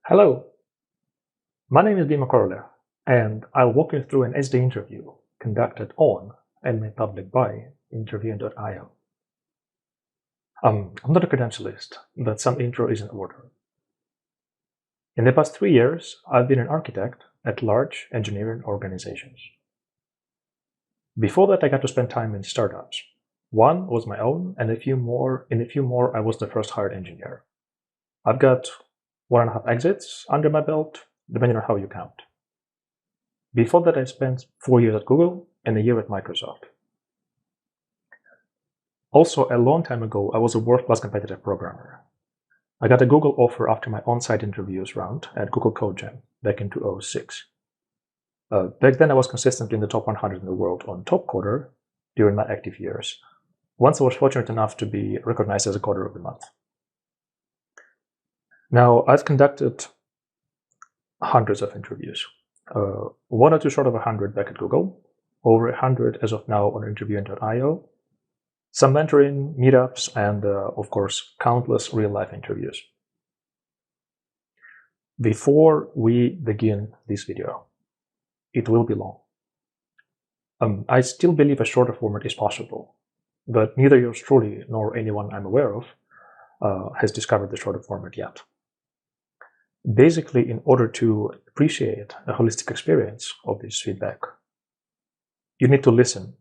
Hello, my name is Dima Korolev, and I'll walk you through an SD interview conducted on and made public by interviewing.io. I'm not a credentialist, but some intro is in order. In the past 3 years, I've been an architect at large engineering organizations. Before that, I got to spend time in startups. One was my own, and in a few more, I was the first hired engineer. I've got 1.5 exits under my belt, depending on how you count. Before that, I spent 4 years at Google and a year at Microsoft. Also, a long time ago, I was a world-class competitive programmer. I got a Google offer after my on-site interviews round at Google Code Jam back in 2006. Back then, I was consistently in the top 100 in the world on Top Coder during my active years. Once I was fortunate enough to be recognized as a Coder of the Month. Now, I've conducted hundreds of interviews, 1 or 2 short of 100 back at Google, over 100 as of now on interviewing.io, some mentoring, meetups, and of course, countless real-life interviews. Before we begin this video, it will be long. I still believe a shorter format is possible, but neither yours truly nor anyone I'm aware of has discovered the shorter format yet. Basically, in order to appreciate a holistic experience of this feedback, you need to listen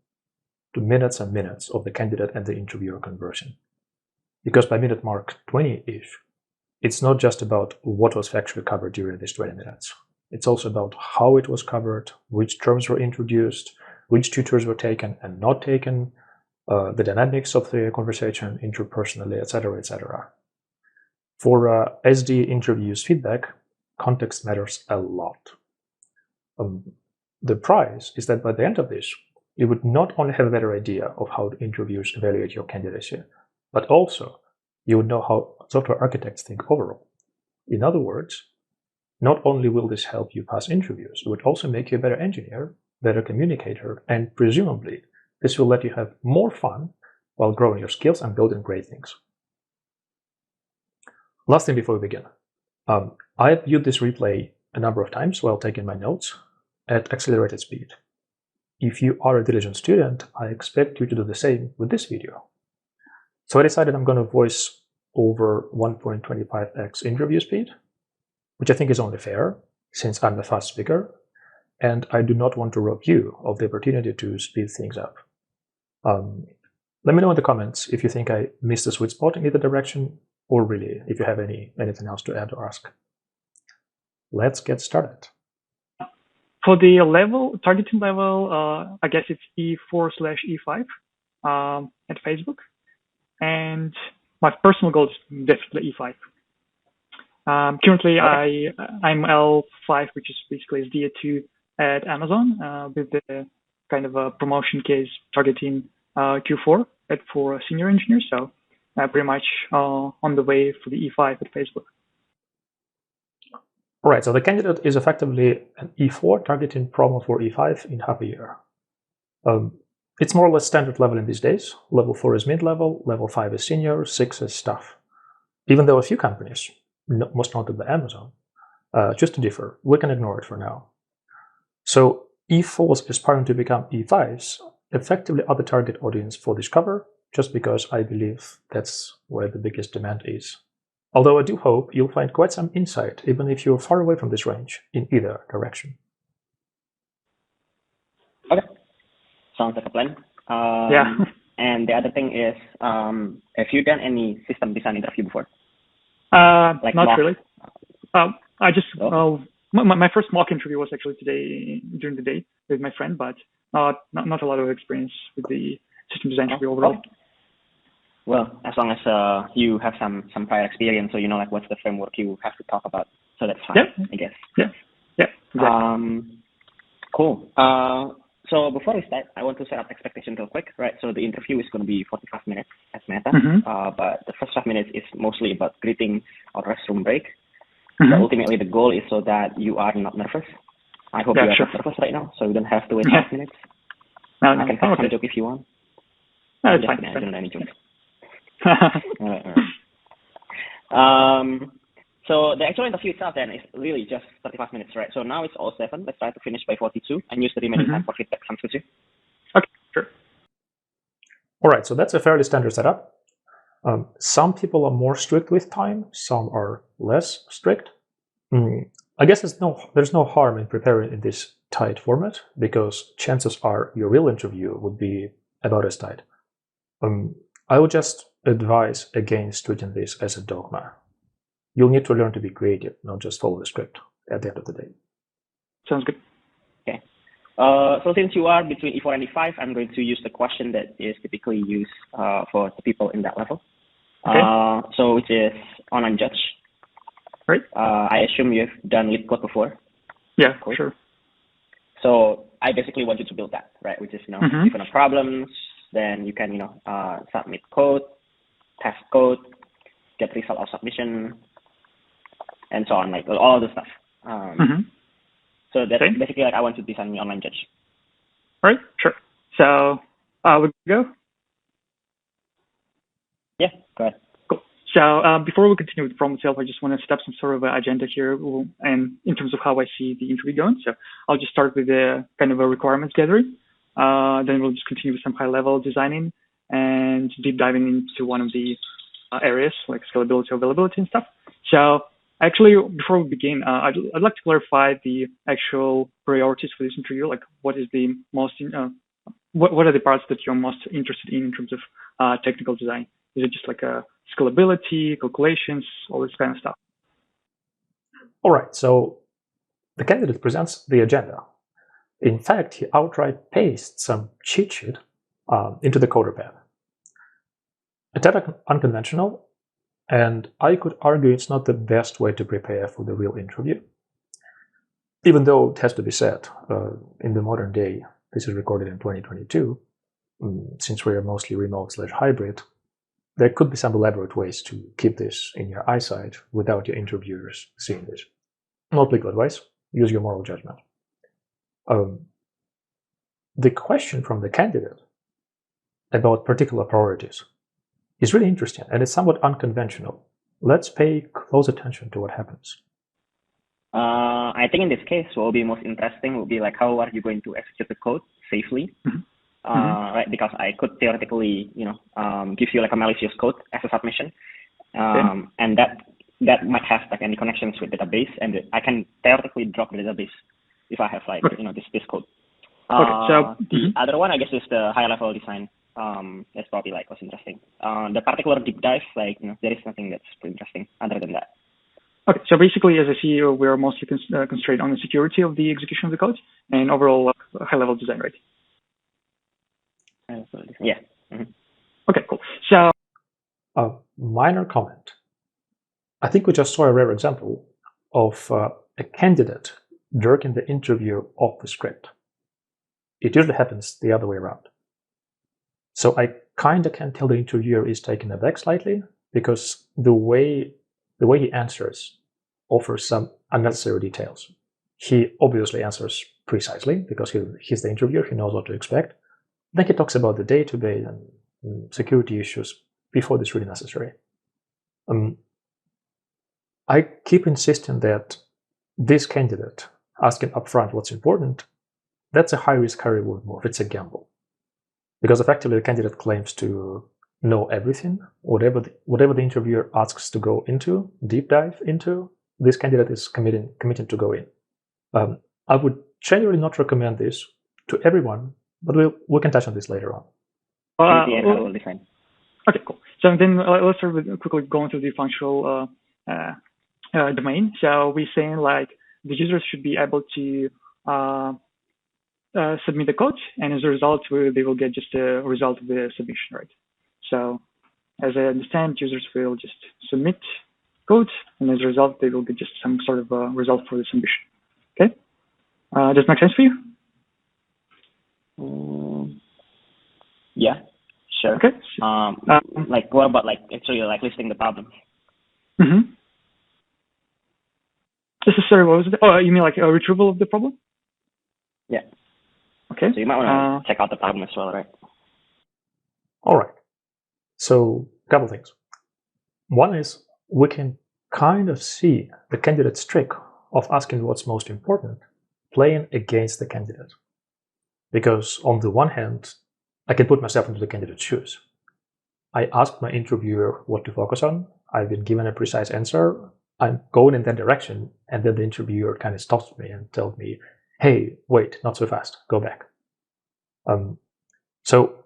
to minutes and minutes of the candidate and the interviewer conversing. Because by minute mark 20-ish, it's not just about what was factually covered during these 20 minutes. It's also about how it was covered, which terms were introduced, which tutors were taken and not taken, the dynamics of the conversation interpersonally, etc., etc. For SD interviews feedback, context matters a lot. The prize is that by the end of this, you would not only have a better idea of how the interviewers evaluate your candidacy, but also you would know how software architects think overall. In other words, not only will this help you pass interviews, it would also make you a better engineer, better communicator, and presumably this will let you have more fun while growing your skills and building great things. Last thing before we begin, I've viewed this replay a number of times while taking my notes at accelerated speed. If you are a diligent student, I expect you to do the same with this video. So I decided I'm going to voice over 1.25x interview speed, which I think is only fair since I'm a fast speaker, and I do not want to rob you of the opportunity to speed things up. Let me know in the comments if you think I missed a sweet spot in either direction, or really, if you have anything else to add or ask. Let's get started. For the targeting level, I guess it's E4/E5 at Facebook. And my personal goal is definitely E5. Currently, I'm L5, which is basically SD2 at Amazon, with the kind of a promotion case targeting Q4 for senior engineers. So pretty much on the way for the E5 at Facebook. All right, so the candidate is effectively an E4 targeting promo for E5 in half a year. It's more or less standard level in these days. Level 4 is mid-level, level 5 is senior, 6 is staff. Even though a few companies, most notably Amazon, choose to differ, we can ignore it for now. So E4s aspiring to become E5s effectively are the target audience for this cover, just because I believe that's where the biggest demand is. Although I do hope you'll find quite some insight, even if you're far away from this range, in either direction. Okay, sounds like a plan. Yeah. And the other thing is, have you done any system design interview before? Not really. I just my first mock interview was actually today during the day with my friend, but not a lot of experience with the system design interview overall. Okay. Well, as long as you have some prior experience, so you know like what's the framework you have to talk about, so that's fine, I guess. Yeah. Exactly. Cool. So before we start, I want to set up expectation real quick, right? So the interview is going to be 45 minutes as meta, but the first 5 minutes is mostly about greeting or restroom break. So ultimately, the goal is so that you are not nervous. I hope you are not nervous right now, so you don't have to wait 5 minutes. No, I can have some joke if you want. No, it's fine. I don't know any jokes. All right. So the actual interview itself then is really just 35 minutes, right? So now it's all 7. Let's try to finish by 42 and use the remaining time for feedback. Sounds good to you? Okay, sure. All right, so that's a fairly standard setup. Some people are more strict with time, some are less strict. I guess there's no harm in preparing in this tight format, because chances are your real interview would be about as tight. I would just advise against treating this as a dogma. You'll need to learn to be creative, not just follow the script at the end of the day. Sounds good. Okay. So since you are between E4 and E5, I'm going to use the question that is typically used for the people in that level. Okay. So which is online judge. Right. I assume you've done lead code before. Yeah, sure. So I basically want you to build that, right? Which is, given a problems, then you can, submit code, test code, get result of submission, and so on, like all the stuff. So that's basically like I want to design the online judge. All right, sure. So we go? Yeah, go ahead. Cool. So before we continue with the problem itself, I just want to set up some sort of agenda here, and in terms of how I see the interview going. So I'll just start with a kind of a requirements gathering. Then we'll just continue with some high-level designing and deep diving into one of the areas like scalability, availability, and stuff. So actually, before we begin, I'd like to clarify the actual priorities for this interview. Like, what is the most, what are the parts that you're most interested in terms of technical design? Is it just like scalability, calculations, all this kind of stuff? All right, so the candidate presents the agenda. In fact, he outright pastes some cheat sheet into the coder path. A tad unconventional, and I could argue it's not the best way to prepare for the real interview. Even though it has to be said, in the modern day, this is recorded in 2022, since we are mostly remote/hybrid, there could be some elaborate ways to keep this in your eyesight without your interviewers seeing this. Not legal advice, use your moral judgment. The question from the candidate about particular priorities is really interesting, and it's somewhat unconventional. Let's pay close attention to what happens. I think in this case, what will be most interesting will be like, how are you going to execute the code safely? Right? Because I could theoretically, give you like a malicious code as a submission, and that might have like any connections with database, and I can theoretically drop the database if I have like this code. So the other one, I guess, is the high level design. That's probably like what's interesting. The particular deep dive, like there is nothing that's pretty interesting other than that. Okay, so basically, as a CEO, we are mostly constrained on the security of the execution of the code and overall high-level design, right? Yeah. Okay, cool. So, a minor comment. I think we just saw a rare example of a candidate jerking the interviewer off the script. It usually happens the other way around. So I kind of can tell the interviewer is taken aback slightly, because the way he answers offers some unnecessary details. He obviously answers precisely because he's the interviewer, he knows what to expect. Then he talks about the database and security issues before it's really necessary. I keep insisting that this candidate asking upfront what's important, that's a high-risk, high-reward move. It's a gamble. Because effectively the candidate claims to know everything. Whatever the interviewer asks to go into, deep dive into, this candidate is committing to go in. I would generally not recommend this to everyone, but we can touch on this later on. Okay, cool. So then let's start with quickly going through the functional domain. So we're saying like the users should be able to submit the code, and as a result, they will get just a result of the submission, right? So as I understand, users will just submit code, and as a result, they will get just some sort of result for the submission. Okay? Does it make sense for you? Yeah, sure. Okay. Like what about like actually like listing the problem? Sorry, what was it? Oh, you mean like a retrieval of the problem? Yeah. Okay. So you might want to check out the problem as well, right? All right. So a couple things. One is we can kind of see the candidate's trick of asking what's most important playing against the candidate. Because on the one hand, I can put myself into the candidate's shoes. I asked my interviewer what to focus on. I've been given a precise answer. I'm going in that direction. And then the interviewer kind of stops me and tells me, hey, wait, not so fast, go back. So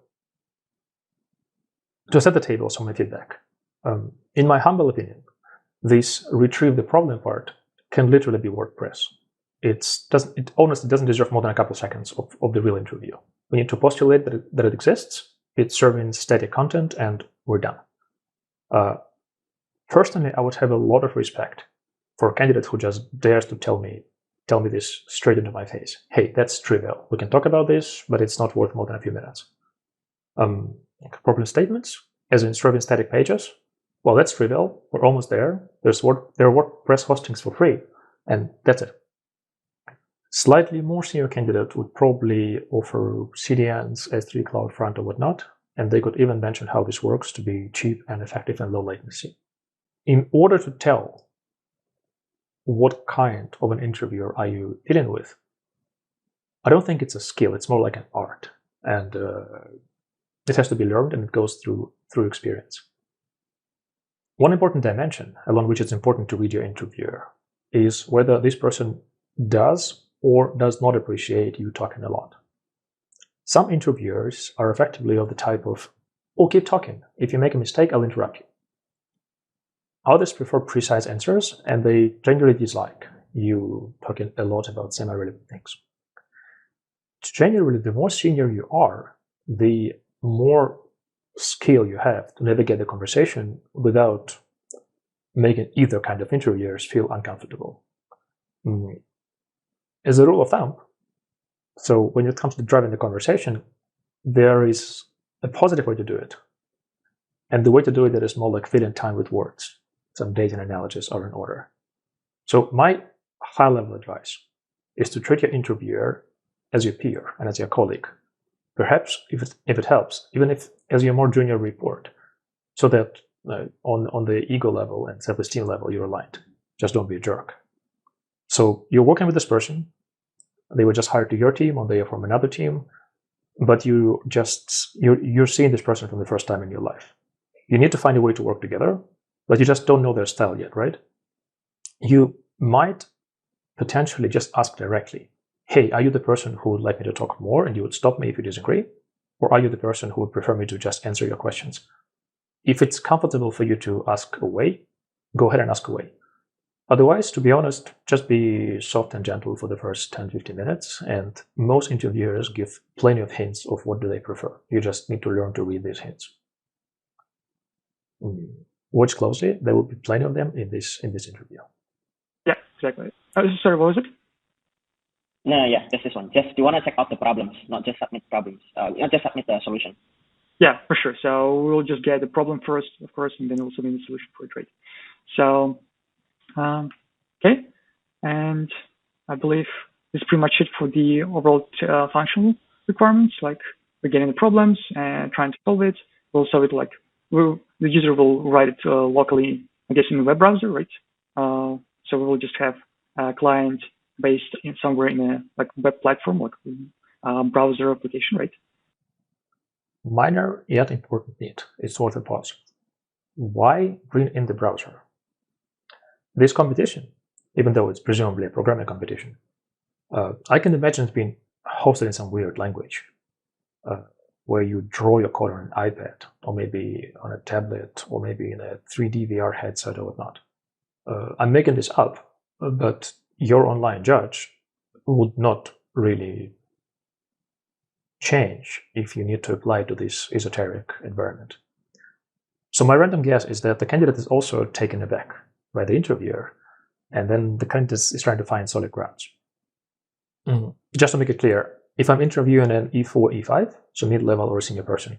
to set the table, some of my feedback. In my humble opinion, this retrieve the problem part can literally be WordPress. It honestly doesn't deserve more than a couple of seconds of the real interview. We need to postulate that it exists. It's serving static content, and we're done. Personally, I would have a lot of respect for a candidate who just dares to tell me this straight into my face. Hey, that's trivial. We can talk about this, but it's not worth more than a few minutes. Problem statements, as in serving static pages. Well, that's trivial. We're almost there. There are WordPress hostings for free, and that's it. Slightly more senior candidate would probably offer CDNs, S3 CloudFront, or whatnot, and they could even mention how this works to be cheap and effective and low latency. In order to tell what kind of an interviewer are you dealing with, I don't think it's a skill. It's more like an art, and it has to be learned, and it goes through experience. One important dimension along which it's important to read your interviewer is whether this person does or does not appreciate you talking a lot. Some interviewers are effectively of the type of, oh, keep talking. If you make a mistake, I'll interrupt you. Others prefer precise answers, and they generally dislike you talking a lot about semi-relevant things. Generally, the more senior you are, the more skill you have to navigate the conversation without making either kind of interviewers feel uncomfortable. As a rule of thumb, so when it comes to driving the conversation, there is a positive way to do it. And the way to do it that is more like filling time with words. Some data and analogies are in order. So my high-level advice is to treat your interviewer as your peer and as your colleague. Perhaps, if it helps, even if as your more junior report, so that on the ego level and self-esteem level, you're aligned. Just don't be a jerk. So you're working with this person. They were just hired to your team, or they are from another team, but you're seeing this person for the first time in your life. You need to find a way to work together, but you just don't know their style yet, right? You might potentially just ask directly, hey, are you the person who would like me to talk more and you would stop me if you disagree? Or are you the person who would prefer me to just answer your questions? If it's comfortable for you to ask away, go ahead and ask away. Otherwise, to be honest, just be soft and gentle for the first 10-15 minutes, and most interviewers give plenty of hints of what do they prefer. You just need to learn to read these hints. Watch closely. There will be plenty of them in this interview. Yeah, exactly. Sorry, what was it? No, yeah, just this one. Just you want to check out the problems, not just submit problems. Not just submit the solution. Yeah, for sure. So we'll just get the problem first, of course, and then we'll submit the solution for it, right? So, okay. And I believe this is pretty much it for the overall functional requirements. Like we're getting the problems and trying to solve it. We'll solve it like the user will write it locally, I guess, in the web browser, right? So we will just have a client based in somewhere in a like web platform, like browser application, right? Minor yet important need. It's worth a pause. Why bring in the browser? This competition, even though it's presumably a programming competition, I can imagine it being hosted in some weird language, where you draw your code on an iPad, or maybe on a tablet, or maybe in a 3D VR headset or whatnot. I'm making this up, but your online judge would not really change if you need to apply to this esoteric environment. So my random guess is that the candidate is also taken aback by the interviewer, and then the candidate is trying to find solid grounds. Just to make it clear, if I'm interviewing an E4, E5, so mid-level or a senior person,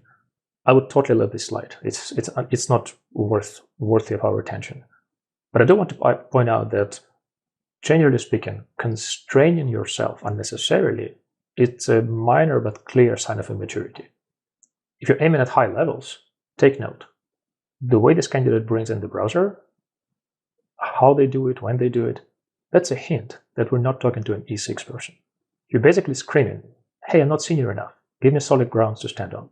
I would totally let this slide. It's not worthy of our attention. But I do want to point out that, generally speaking, constraining yourself unnecessarily, it's a minor but clear sign of immaturity. If you're aiming at high levels, take note. The way this candidate brings in the browser how they do it, when they do it, that's a hint that we're not talking to an E6 person. You're basically screaming, hey, I'm not senior enough. Give me solid grounds to stand on.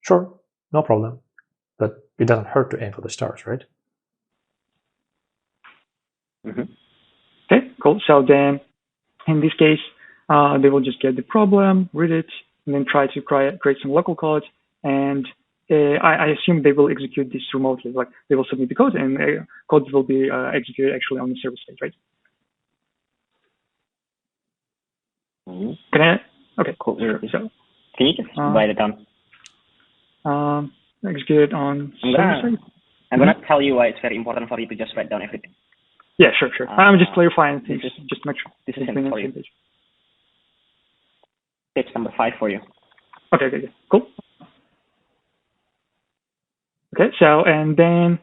Sure, no problem. But it doesn't hurt to aim for the stars, right? Okay, cool. So then in this case, they will just get the problem, read it, and then try to create some local code. And I assume they will execute this remotely. Like they will submit the code, and code will be executed actually on the server side, right? Can I? Okay, cool. So can you just write it down? Execute it on server side. I'm gonna tell you why it's very important for you to just write down everything. Yeah, sure. I'm just clarifying things, just to make sure. This is for you. Page number 5 for you. Okay, cool. Okay, so and then.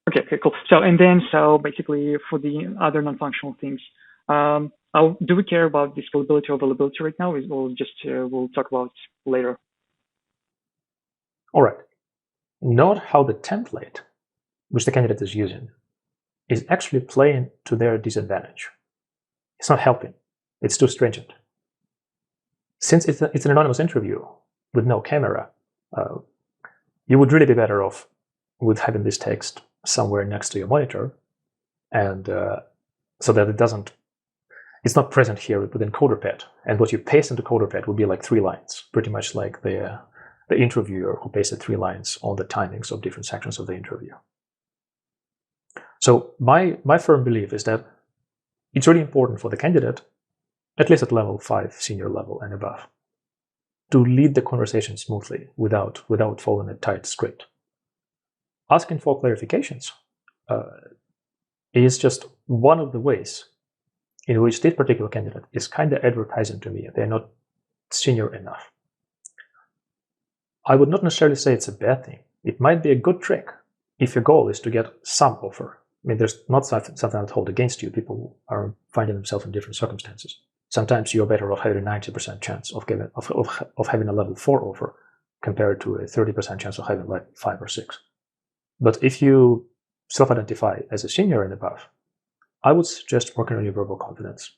Okay, cool. So basically for the other non-functional things, do we care about the scalability or availability right now, or just we'll talk about later? All right. Note how the template which the candidate is using is actually playing to their disadvantage. It's not helping. It's too stringent. Since it's an anonymous interview with no camera, you would really be better off with having this text somewhere next to your monitor, and so that it's not present here within CoderPad. And what you paste into CoderPad would be like 3 lines, pretty much like the interviewer who pasted 3 lines on the timings of different sections of the interview. So my firm belief is that it's really important for the candidate, at least at level 5, senior level and above, to lead the conversation smoothly without following a tight script. Asking for clarifications is just one of the ways in which this particular candidate is kind of advertising to me they're not senior enough. I would not necessarily say it's a bad thing. It might be a good trick if your goal is to get some offer. I mean, there's not something I would hold against you. People are finding themselves in different circumstances. Sometimes you're better off having a 90% chance of having a level 4 offer compared to a 30% chance of having level 5 or 6. But if you self-identify as a senior and above, I would suggest working on your verbal confidence,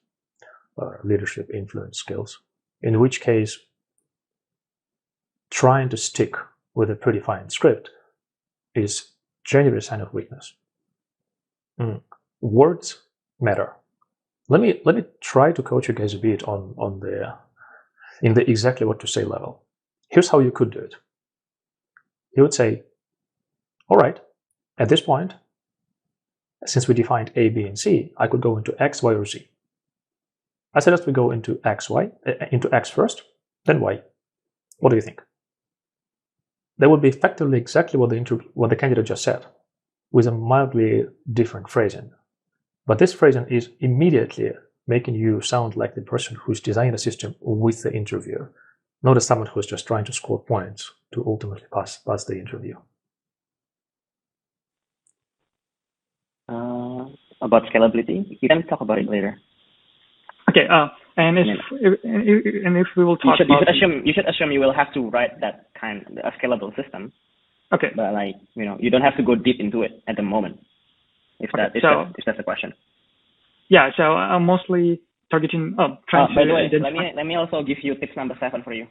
leadership, influence skills, in which case trying to stick with a predefined script is generally a sign of weakness. Words matter. Let me try to coach you guys a bit in the exactly what to say level. Here's how you could do it. You would say, all right, at this point, since we defined A, B, and C, I could go into X, Y, or Z. I suggest we go into X first, then Y. What do you think? That would be effectively exactly what the candidate just said, with a mildly different phrasing. But this phrasing is immediately making you sound like the person who's designing a system with the interviewer, not as someone who's just trying to score points to ultimately pass the interview. About scalability, you can talk about it later. Okay, and if we will talk about, you should assume you will have to write that a scalable system. Okay. But you don't have to go deep into it at the moment. If that's the question. Yeah. So I'm mostly targeting. By the way, let me also give you tips number 7 for you.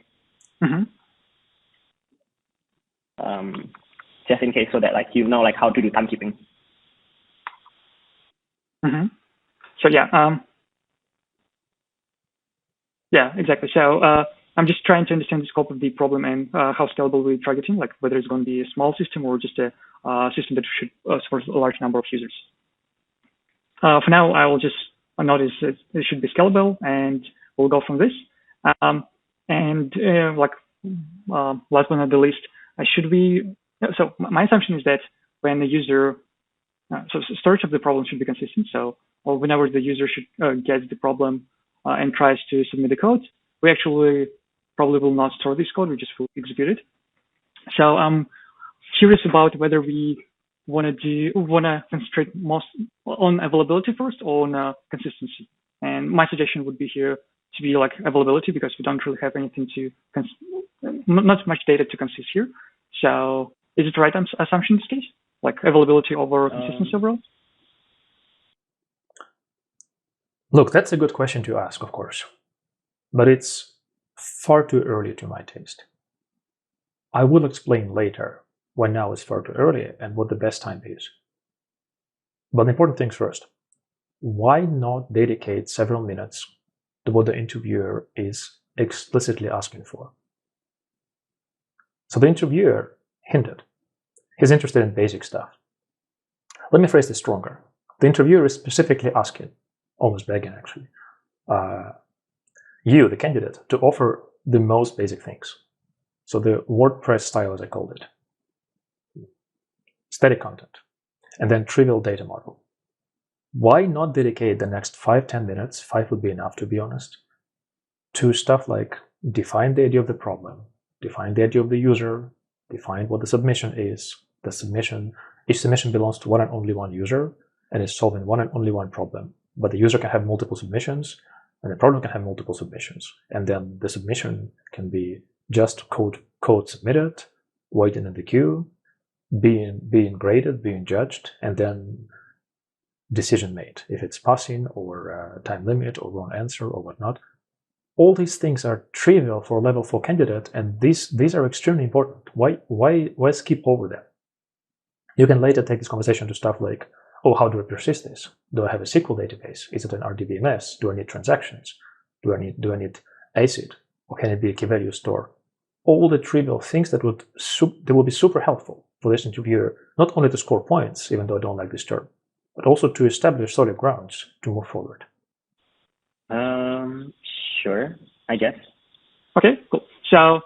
Just in case, so that how to do timekeeping. So yeah, exactly. So I'm just trying to understand the scope of the problem and how scalable we're targeting, like whether it's going to be a small system or just a system that should support a large number of users. For now, I will just notice that it should be scalable, and we'll go from this. Last but not the least, so my assumption is that when the user, so storage of the problem should be consistent. So whenever the user gets the problem and tries to submit the code, we actually probably will not store this code, we just will execute it. So I'm curious about whether we want to concentrate most on availability first or on consistency. And my suggestion would be here to be like availability, because we don't really have anything not much data to consist here. So Is it the right assumption in this case? Like availability over consistency overall? Look, that's a good question to ask, of course, but it's far too early to my taste. I will explain later why now is far too early and what the best time is. But important things first. Why not dedicate several minutes to what the interviewer is explicitly asking for? So the interviewer hinted. He's interested in basic stuff. Let me phrase this stronger. The interviewer is specifically asking, almost begging actually, you, the candidate, to offer the most basic things. So the WordPress style, as I called it, static content, and then trivial data model. Why not dedicate the next 5-10 minutes, 5 would be enough to be honest, to stuff like define the idea of the problem, define the idea of the user, define what the submission is. Each submission belongs to one and only one user and is solving one and only one problem. But the user can have multiple submissions and the problem can have multiple submissions. And then the submission can be just code submitted, waiting in the queue, being graded, being judged, and then decision made, if it's passing or time limit or wrong answer or whatnot. All these things are trivial for a level 4 candidate, and these are extremely important. Why skip over them? You can later take this conversation to stuff like, oh, how do I persist this? Do I have a SQL database? Is it an RDBMS? Do I need transactions? Do I need ACID? Or can it be a key value store? All the trivial things that will be super helpful for this interviewer, not only to score points, even though I don't like this term, but also to establish solid grounds to move forward. Sure, I guess. Okay, cool. So,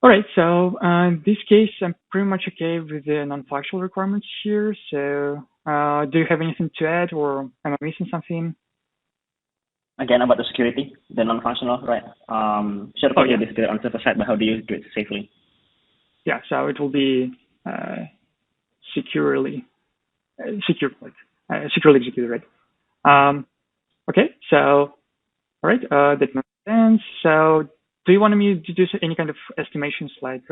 all right. So in this case, I'm pretty much okay with the non-factual requirements here. So do you have anything to add, or am I missing something? Again, about the security, the non-functional, right? Sure, basically on server side, but how do you do it safely? Yeah, so it will be securely executed, right? Okay, so all right, that makes sense. So do you want me to do any kind of estimations like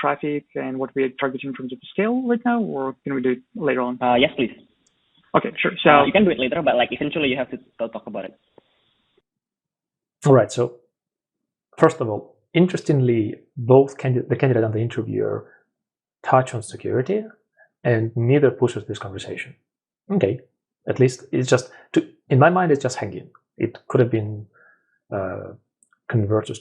traffic and what we're targeting from the scale right now, or can we do it later on? Yes, please. Okay, sure. So you can do it later, but like essentially you have to talk about it. All right, so first of all, interestingly, both the candidate and the interviewer touch on security, and neither pushes this conversation. Okay, at least it's just, in my mind, it's just hanging. It could have been converted.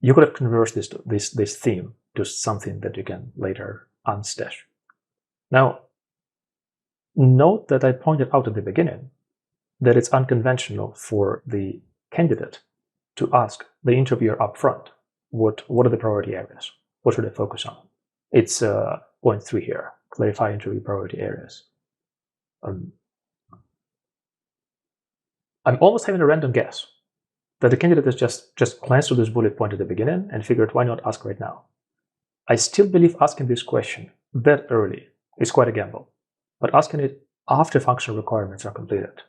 You could have converted this theme to something that you can later unstash. Now, note that I pointed out at the beginning that it's unconventional for the candidate to ask the interviewer up front, what are the priority areas? What should I focus on? It's point 3 here, clarify interview priority areas. I'm almost having a random guess that the candidate has just glanced through this bullet point at the beginning and figured, why not ask right now? I still believe asking this question that early is quite a gamble, but asking it after functional requirements are completed,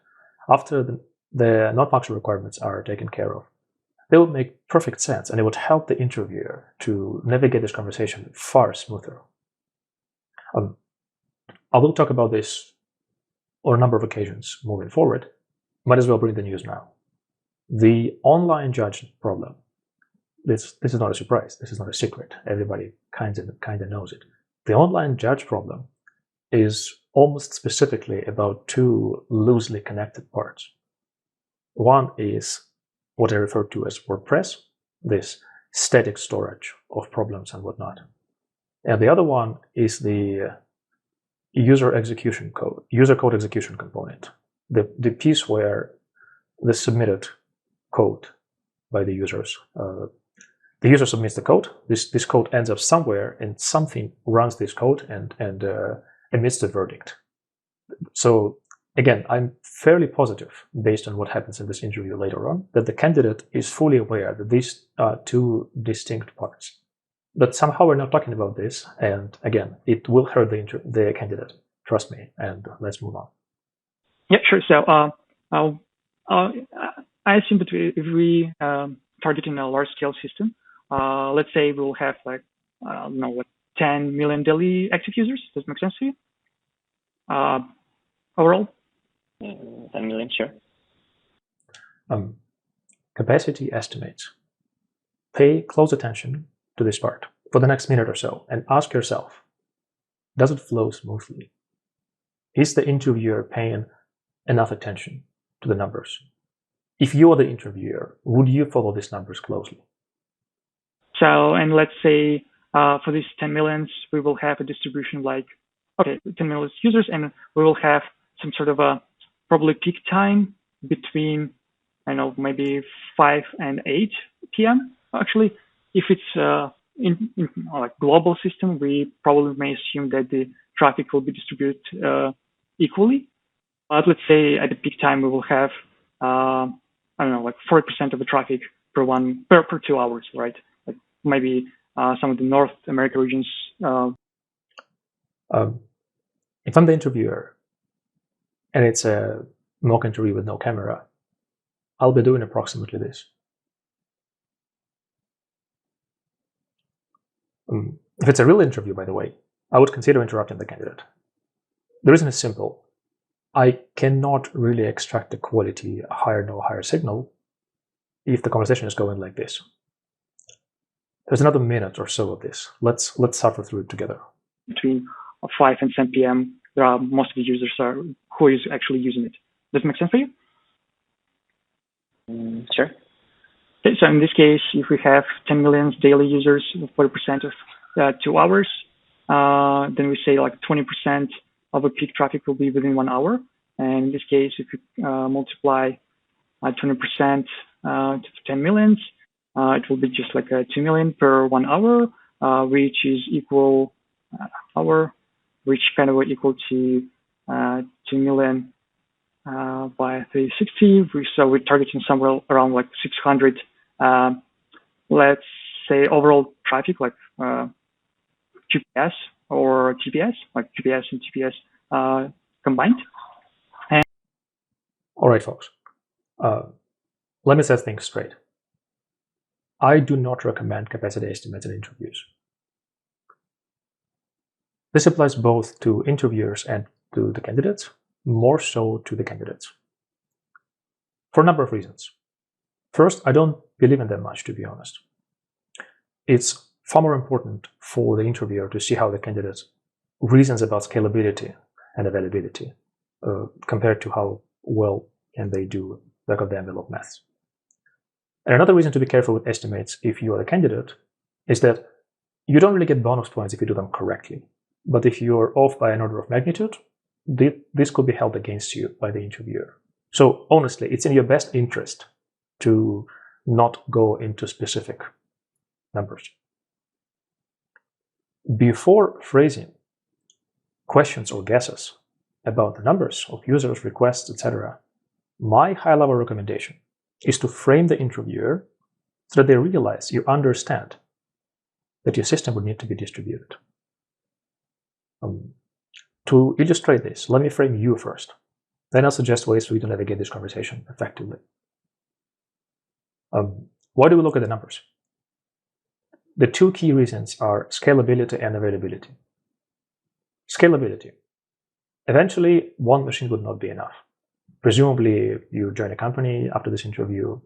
after the non-functional requirements are taken care of, they would make perfect sense, and it would help the interviewer to navigate this conversation far smoother. I will talk about this on a number of occasions moving forward. Might as well bring the news now. The online judge problem. This is not a surprise. This is not a secret. Everybody kind of knows it. The online judge problem is almost specifically about 2 loosely connected parts. One is what I refer to as WordPress, this static storage of problems and whatnot. And the other one is the user code execution component, the piece where the submitted code by the users, the user submits the code, this code ends up somewhere, and something runs this code and emits the verdict. So again, I'm fairly positive, based on what happens in this interview later on, that the candidate is fully aware that these are 2 distinct parts. But somehow we're not talking about this, and again, it will hurt the candidate. Trust me, and let's move on. Yeah, sure. So I assume that if we target in a large-scale system, let's say we'll have like, I don't know, what, 10 million daily active users. Does it make sense to you? Overall? 10 million, sure. Capacity estimates. Pay close attention to this part for the next minute or so and ask yourself, does it flow smoothly? Is the interviewer paying enough attention to the numbers? If you are the interviewer, would you follow these numbers closely? So, and let's say for these 10 millions, we will have a distribution like, okay, 10 million users, and we will have some sort of a probably peak time between, I don't know, maybe 5 and 8 p.m. Actually, if it's in like global system, we probably may assume that the traffic will be distributed equally. But let's say at the peak time, we will have, I don't know, like 40% of the traffic per 2 hours, right? Like maybe some of the North America regions. If I'm the interviewer and it's a mock interview with no camera, I'll be doing approximately this. If it's a real interview, by the way, I would consider interrupting the candidate. The reason is simple. I cannot really extract the quality higher no higher signal if the conversation is going like this. There's another minute or so of this. Let's suffer through it together. Between 5 and 10 p.m., there are most of the users who is actually using it. Does it make sense for you? Sure. Okay, so in this case, if we have 10 million daily users, 40% of 2 hours, then we say like 20% of a peak traffic will be within 1 hour. And in this case, if you multiply 20% to 10 million, it will be just like 2 million per 1 hour, which is equal which kind of equal to 2 million by 360. So we're targeting somewhere around like 600, let's say overall traffic, like QPS or TPS, like QPS and TPS combined. And all right, folks. Let me set things straight. I do not recommend capacity estimates in interviews. This applies both to interviewers and to the candidates, more so to the candidates, for a number of reasons. First, I don't believe in them much, to be honest. It's far more important for the interviewer to see how the candidate reasons about scalability and availability compared to how well can they do back-of-the-envelope maths. And another reason to be careful with estimates if you are the candidate is that you don't really get bonus points if you do them correctly. But if you're off by an order of magnitude, this could be held against you by the interviewer. So honestly, it's in your best interest to not go into specific numbers. Before phrasing questions or guesses about the numbers of users, requests, etc., my high-level recommendation is to frame the interviewer so that they realize you understand that your system would need to be distributed. To illustrate this, let me frame you first. Then I'll suggest ways for you to navigate this conversation effectively. Why do we look at the numbers? The two key reasons are scalability and availability. Scalability. Eventually, one machine would not be enough. Presumably, you join a company after this interview,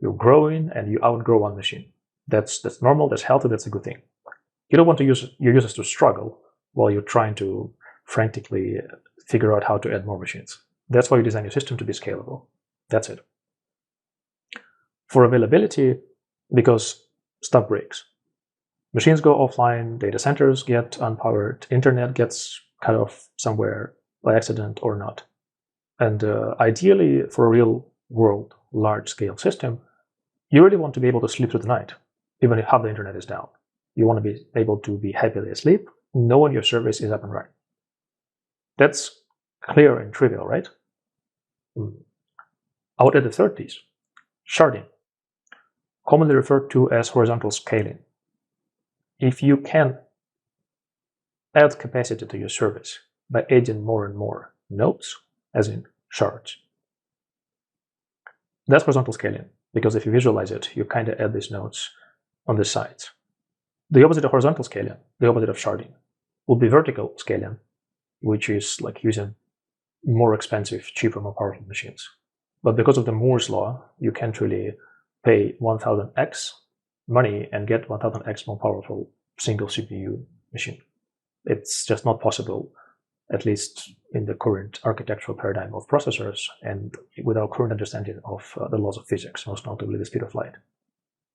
you're growing, and you outgrow one machine. That's normal, that's healthy, that's a good thing. You don't want your users to struggle while you're trying to frantically figure out how to add more machines. That's why you design your system to be scalable. That's it. For availability, because stuff breaks. Machines go offline, data centers get unpowered, internet gets cut off somewhere by accident or not. And ideally, for a real-world, large-scale system, you really want to be able to sleep through the night, even if half the internet is down. You want to be able to be happily asleep, knowing your service is up and running. That's clear and trivial, right? I would add the third piece, sharding, commonly referred to as horizontal scaling. If you can add capacity to your service by adding more and more nodes, as in shards, that's horizontal scaling, because if you visualize it, you kind of add these nodes on the sides. The opposite of horizontal scaling, the opposite of sharding, would be vertical scaling, which is like using more expensive, cheaper, more powerful machines. But because of the Moore's law, you can't really pay 1000x money and get 1000x more powerful single CPU machine. It's just not possible, at least in the current architectural paradigm of processors and with our current understanding of the laws of physics, most notably the speed of light.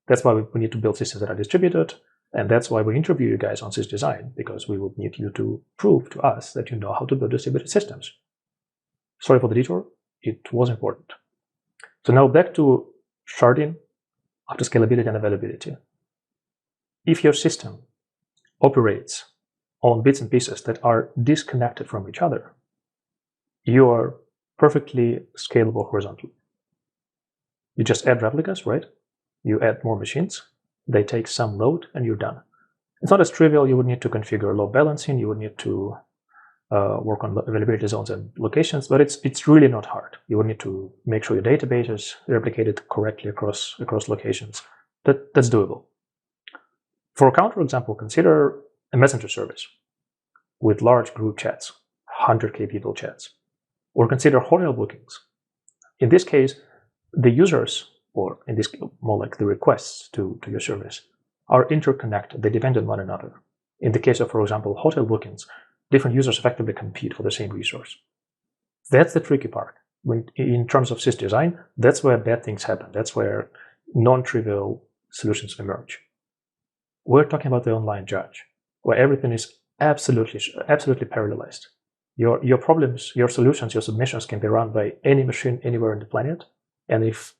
That's why we need to build systems that are distributed, and that's why we interview you guys on sysdesign, because we will need you to prove to us that you know how to build distributed systems. Sorry for the detour, it was important. So now back to sharding after scalability and availability. If your system operates on bits and pieces that are disconnected from each other, you are perfectly scalable horizontally. You just add replicas, right? You add more machines, they take some load, and you're done. It's not as trivial. You would need to configure load balancing, you would need to work on availability zones and locations, but it's really not hard. You would need to make sure your database is replicated correctly across locations. That's doable. For a counterexample, consider a messenger service with large group chats, 100K people chats, or consider hotel bookings. In this case, the users, or in this more like the requests to your service, are interconnected. They depend on one another. In the case of, for example, hotel bookings, different users effectively compete for the same resource. That's the tricky part. When, in terms of sysdesign, that's where bad things happen. That's where non-trivial solutions emerge. We're talking about the online judge, where everything is absolutely parallelized. Your problems, your solutions, your submissions can be run by any machine anywhere on the planet. And if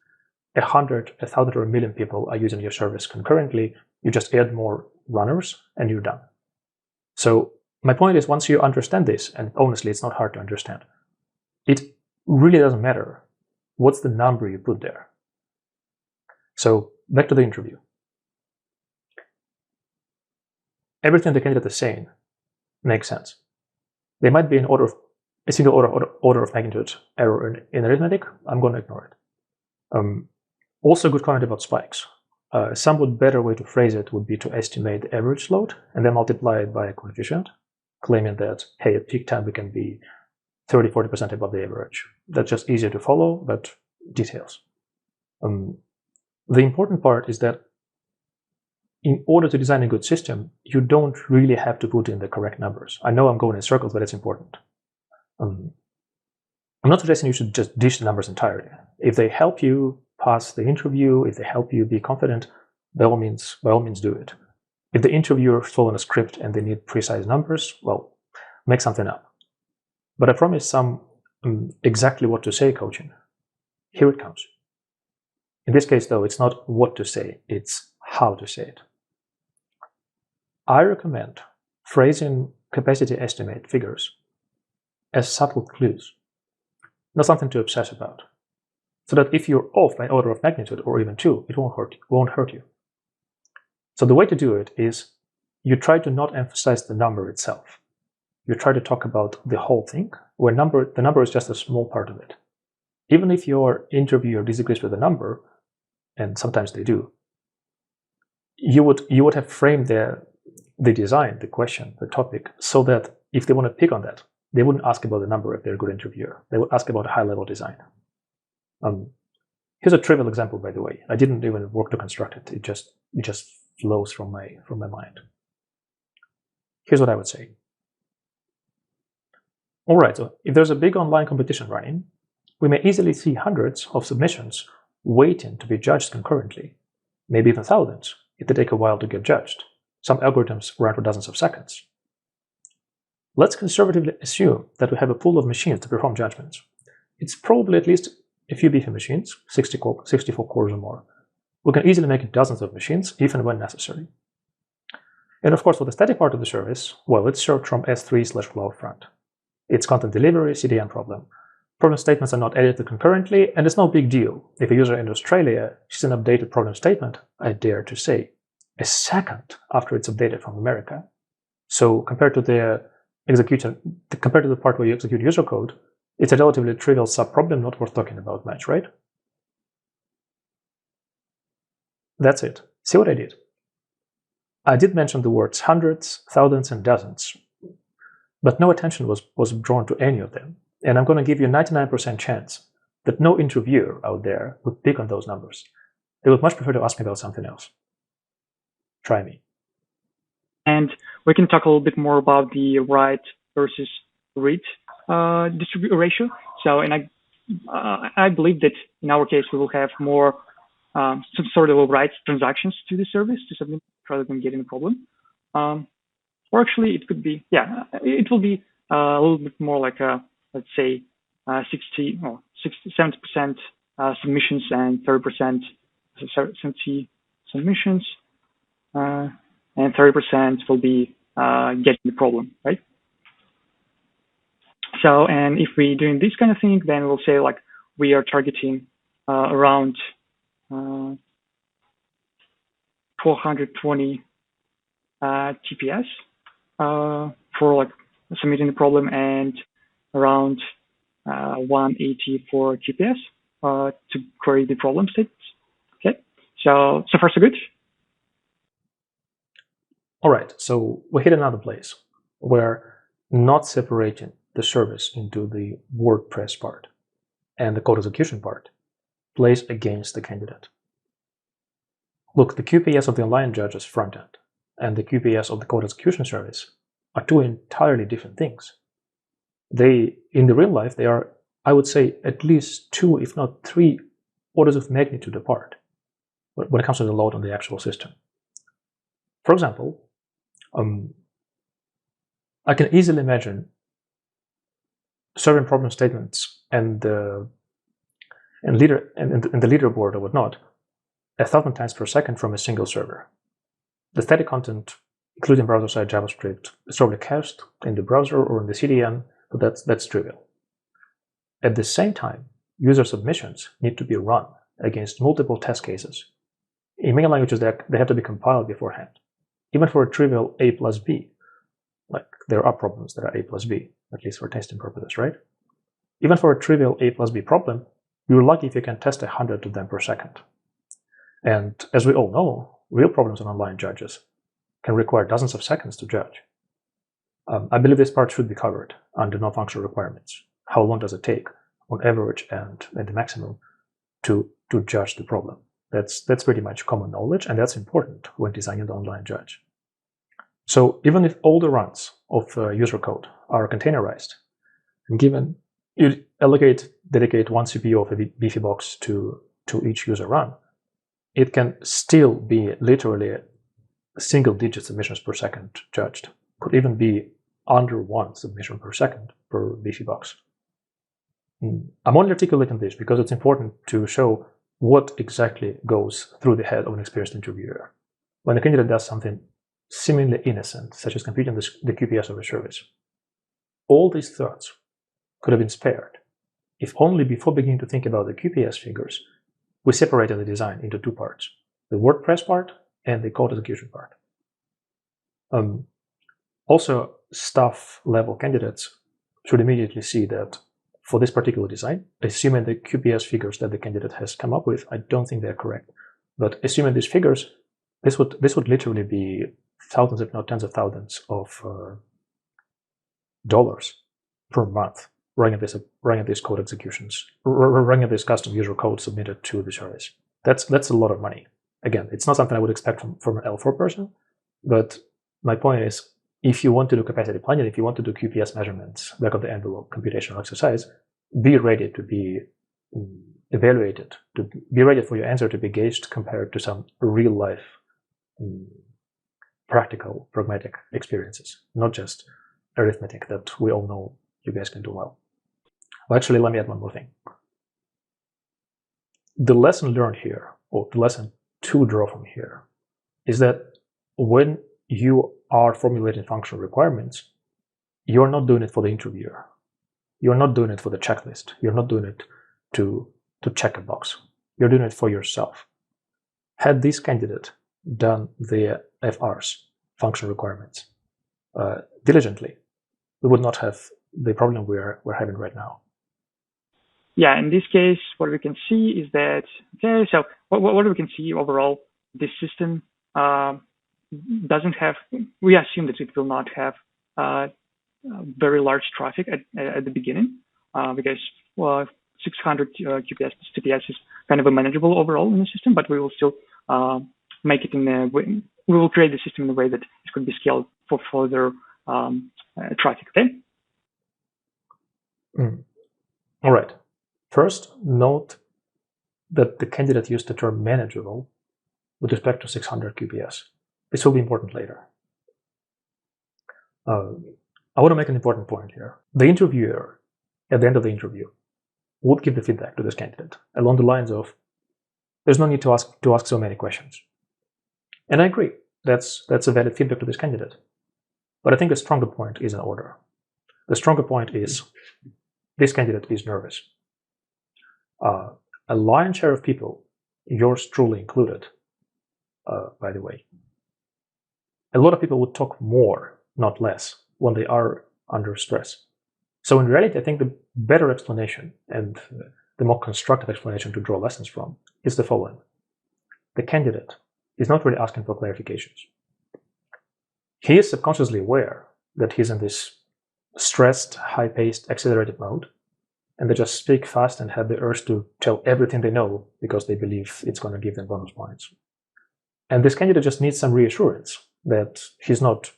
100, 1,000, or 1 million people are using your service concurrently, you just add more runners and you're done. So my point is, once you understand this, and honestly, it's not hard to understand, it really doesn't matter what's the number you put there. So back to the interview. Everything the candidate is saying makes sense. There might be a single order of magnitude error in arithmetic. I'm going to ignore it. Also, a good comment about spikes. A somewhat better way to phrase it would be to estimate the average load and then multiply it by a coefficient, claiming that, hey, at peak time we can be 30-40% above the average. That's just easier to follow, but details. The important part is that in order to design a good system, you don't really have to put in the correct numbers. I know I'm going in circles, but it's important. I'm not suggesting you should just dish the numbers entirely. If they help you pass the interview, if they help you be confident, by all means do it. If the interviewer follows a script and they need precise numbers, well, make something up. But I promise some exactly what to say coaching. Here it comes. In this case, though, it's not what to say, it's how to say it. I recommend phrasing capacity estimate figures as subtle clues, not something to obsess about, so that if you're off by an order of magnitude or even two, it won't hurt you. So the way to do it is you try to not emphasize the number itself. You try to talk about the whole thing, where the number is just a small part of it. Even if your interviewer disagrees with the number, and sometimes they do, you would have framed the design, the question, the topic, so that if they want to pick on that, they wouldn't ask about the number if they're a good interviewer. They would ask about a high-level design. Here's a trivial example, by the way. I didn't even work to construct it. It just flows from my mind. Here's what I would say. All right, so if there's a big online competition running, we may easily see hundreds of submissions waiting to be judged concurrently, maybe even thousands, if they take a while to get judged. Some algorithms run for dozens of seconds. Let's conservatively assume that we have a pool of machines to perform judgments. It's probably at least a few beefy machines, 64 cores or more. We can easily make dozens of machines, even when necessary. And of course, for the static part of the service, well, it's served from S3/CloudFront. It's content delivery, CDN problem. Problem statements are not edited concurrently, and it's no big deal. If a user in Australia sees an updated problem statement, I dare to say, a second after it's updated from America. So compared to the part where you execute user code, it's a relatively trivial sub-problem, not worth talking about much, right? That's it. See what I did? I did mention the words hundreds, thousands, and dozens, but no attention was drawn to any of them. And I'm going to give you a 99% chance that no interviewer out there would pick on those numbers. They would much prefer to ask me about something else. Try me. And we can talk a little bit more about the write versus read ratio. So, and I believe that in our case, we will have more some sort of write transactions to the service to submit rather than getting a problem. Or actually, it could be, it will be a little bit more like let's say 70% submissions and 30% submissions, and 30% will be getting the problem, right? So, and if we're doing this kind of thing, then we'll say like we are targeting around 420 TPS for like submitting the problem, and around 180 for TPS to query the problem statements. Okay, so far so good. All right, so we hit another place where not separating the service into the WordPress part and the code execution part plays against the candidate. Look, the QPS of the online judge's front end and the QPS of the code execution service are two entirely different things. They, in the real life, they are, I would say, at least 2, if not 3 orders of magnitude apart when it comes to the load on the actual system. For example, I can easily imagine serving problem statements and the leaderboard or whatnot 1,000 times per second from a single server. The static content, including browser-side JavaScript, is probably cached in the browser or in the CDN, so that's trivial. At the same time, user submissions need to be run against multiple test cases. In many languages, they have to be compiled beforehand. Even for a trivial A plus B, like there are problems that are A plus B, at least for testing purposes, right? Even for a trivial A plus B problem, you're lucky if you can test 100 of them per second. And as we all know, real problems on online judges can require dozens of seconds to judge. I believe this part should be covered under non-functional requirements. How long does it take on average and the maximum to judge the problem? That's pretty much common knowledge, and that's important when designing the online judge. So even if all the runs of user code are containerized, and given you dedicate one CPU of a beefy box to each user run, it can still be literally single-digit submissions per second judged. Could even be under 1 submission per second per beefy box. I'm only articulating this because it's important to show what exactly goes through the head of an experienced interviewer when a candidate does something seemingly innocent, such as computing the QPS of a service. All these thoughts could have been spared if only before beginning to think about the QPS figures, we separated the design into 2 parts, the WordPress part and the code execution part. Also, staff level candidates should immediately see that for this particular design, assuming the QPS figures that the candidate has come up with, I don't think they're correct, but assuming these figures, this would literally be thousands, if not tens of thousands of dollars per month running these code executions, running this custom user code submitted to the service. That's a lot of money. Again, it's not something I would expect from an L4 person, but my point is, if you want to do capacity planning, if you want to do QPS measurements, back of the envelope computational exercise, be ready to be evaluated, to be ready for your answer to be gauged compared to some real life, practical, pragmatic experiences, not just arithmetic that we all know you guys can do well. Well, actually, let me add one more thing. The lesson learned here, or the lesson to draw from here, is that when you are formulating functional requirements, you're not doing it for the interviewer. You're not doing it for the checklist. You're not doing it to check a box. You're doing it for yourself. Had this candidate done the FRs, functional requirements, diligently, we would not have the problem we're having right now. Yeah, in this case, what we can see is that, okay, so what we can see overall, this system doesn't have, we assume that it will not have very large traffic at the beginning, because 600 QPS TPS is kind of a manageable overall in the system, but we will still make it in a way, we will create the system in a way that it could be scaled for further traffic, okay? All right. First, note that the candidate used the term manageable with respect to 600 QPS. This will be important later. I want to make an important point here. The interviewer, at the end of the interview, would give the feedback to this candidate along the lines of, there's no need to ask so many questions. And I agree, that's a valid feedback to this candidate. But I think the stronger point is in order. The stronger point is, this candidate is nervous. A lion's share of people, yours truly included, by the way, a lot of people would talk more, not less, when they are under stress. So in reality, I think the better explanation and the more constructive explanation to draw lessons from is the following. The candidate is not really asking for clarifications. He is subconsciously aware that he's in this stressed, high-paced, accelerated mode, and they just speak fast and have the urge to tell everything they know because they believe it's going to give them bonus points. And this candidate just needs some reassurance that he's not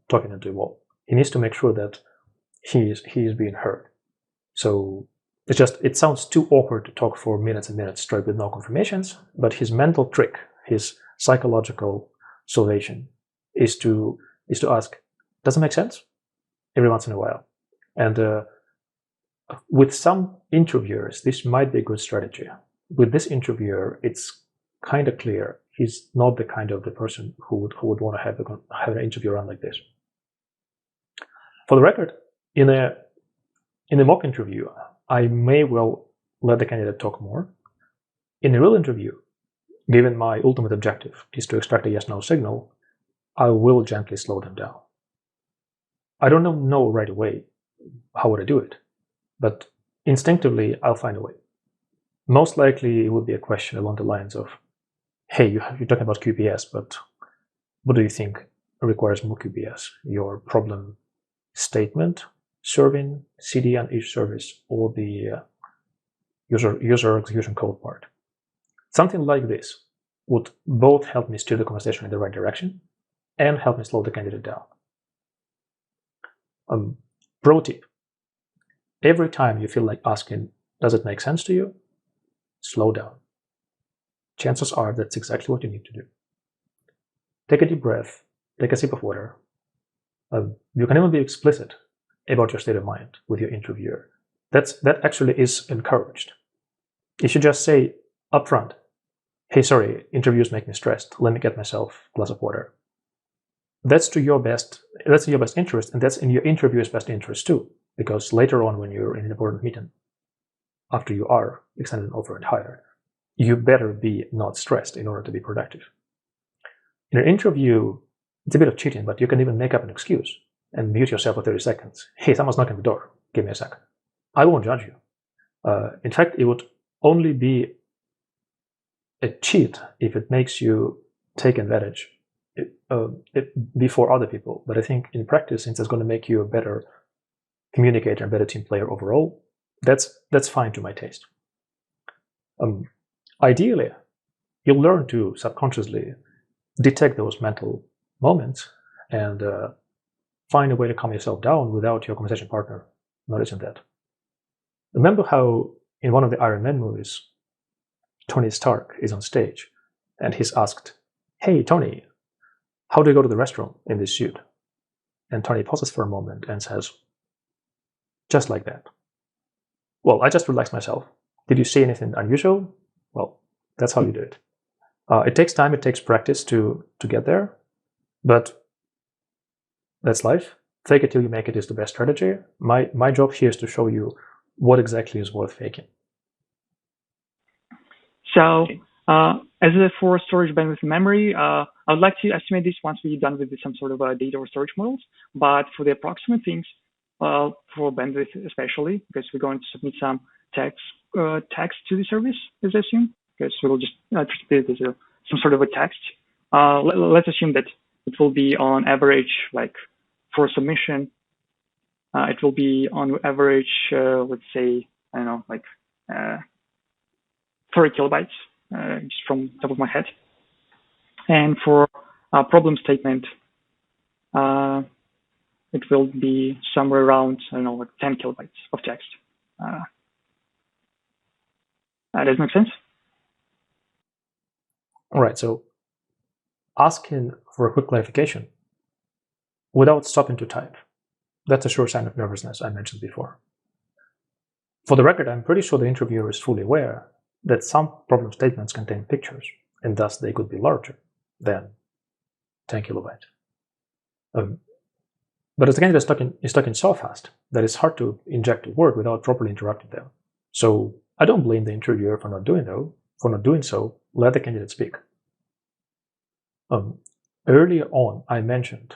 talking into a wall. He needs to make sure that he is being heard. So it sounds too awkward to talk for minutes and minutes straight with no confirmations, but his mental trick, his psychological salvation is to ask, does it make sense? Every once in a while. And with some interviewers, this might be a good strategy. With this interviewer, it's kind of clear he's not the kind of the person who would want to have an interview run like this. For the record, in a mock interview, I may well let the candidate talk more. In a real interview, given my ultimate objective is to extract a yes/no signal, I will gently slow them down. I don't know right away how would I do it, but instinctively I'll find a way. Most likely it would be a question along the lines of, hey, you're talking about QPS, but what do you think requires more QPS? Your problem statement, serving, CD on each service, or the user execution code part. Something like this would both help me steer the conversation in the right direction and help me slow the candidate down. Pro tip. Every time you feel like asking, does it make sense to you? Slow down. Chances are that's exactly what you need to do. Take a deep breath, take a sip of water. You can even be explicit about your state of mind with your interviewer. That actually is encouraged. You should just say upfront, hey, sorry, interviews make me stressed. Let me get myself a glass of water. That's in your best interest, and that's in your interviewer's best interest too, because later on when you're in an important meeting, after you are extended an offer and hired, you better be not stressed in order to be productive. In an interview, it's a bit of cheating, but you can even make up an excuse and mute yourself for 30 seconds. Hey, someone's knocking the door. Give me a second. I won't judge you. In fact, it would only be a cheat if it makes you take advantage before other people. But I think in practice, since it's going to make you a better communicator and better team player overall, that's fine to my taste. Ideally, you'll learn to subconsciously detect those mental moments and find a way to calm yourself down without your conversation partner noticing that. Remember how in one of the Iron Man movies, Tony Stark is on stage and he's asked, hey, Tony, how do you go to the restroom in this suit? And Tony pauses for a moment and says, just like that. Well, I just relaxed myself. Did you see anything unusual? Well, that's how you do it. It takes time, it takes practice to get there, but that's life. Fake it till you make it is the best strategy. My job here is to show you what exactly is worth faking. So as for storage bandwidth memory, I would like to estimate this once we're done with some sort of data or storage models. But for the approximate things, for bandwidth especially, because we're going to submit some text to the service, as I assume, because we'll just treat it as some sort of a text let's assume that it will be on average, like for submission, it will be on average, let's say, I don't know, like 30 kilobytes, just from the top of my head. And for a problem statement, it will be somewhere around, I don't know, like 10 kilobytes of text. Does that make sense? All right, so asking for a quick clarification without stopping to type, that's a sure sign of nervousness I mentioned before. For the record, I'm pretty sure the interviewer is fully aware that some problem statements contain pictures, and thus they could be larger than 10 kilobytes. But as the candidate is talking so fast that it's hard to inject a word without properly interrupting them. So I don't blame the interviewer for not doing so. Let the candidate speak. Earlier on, I mentioned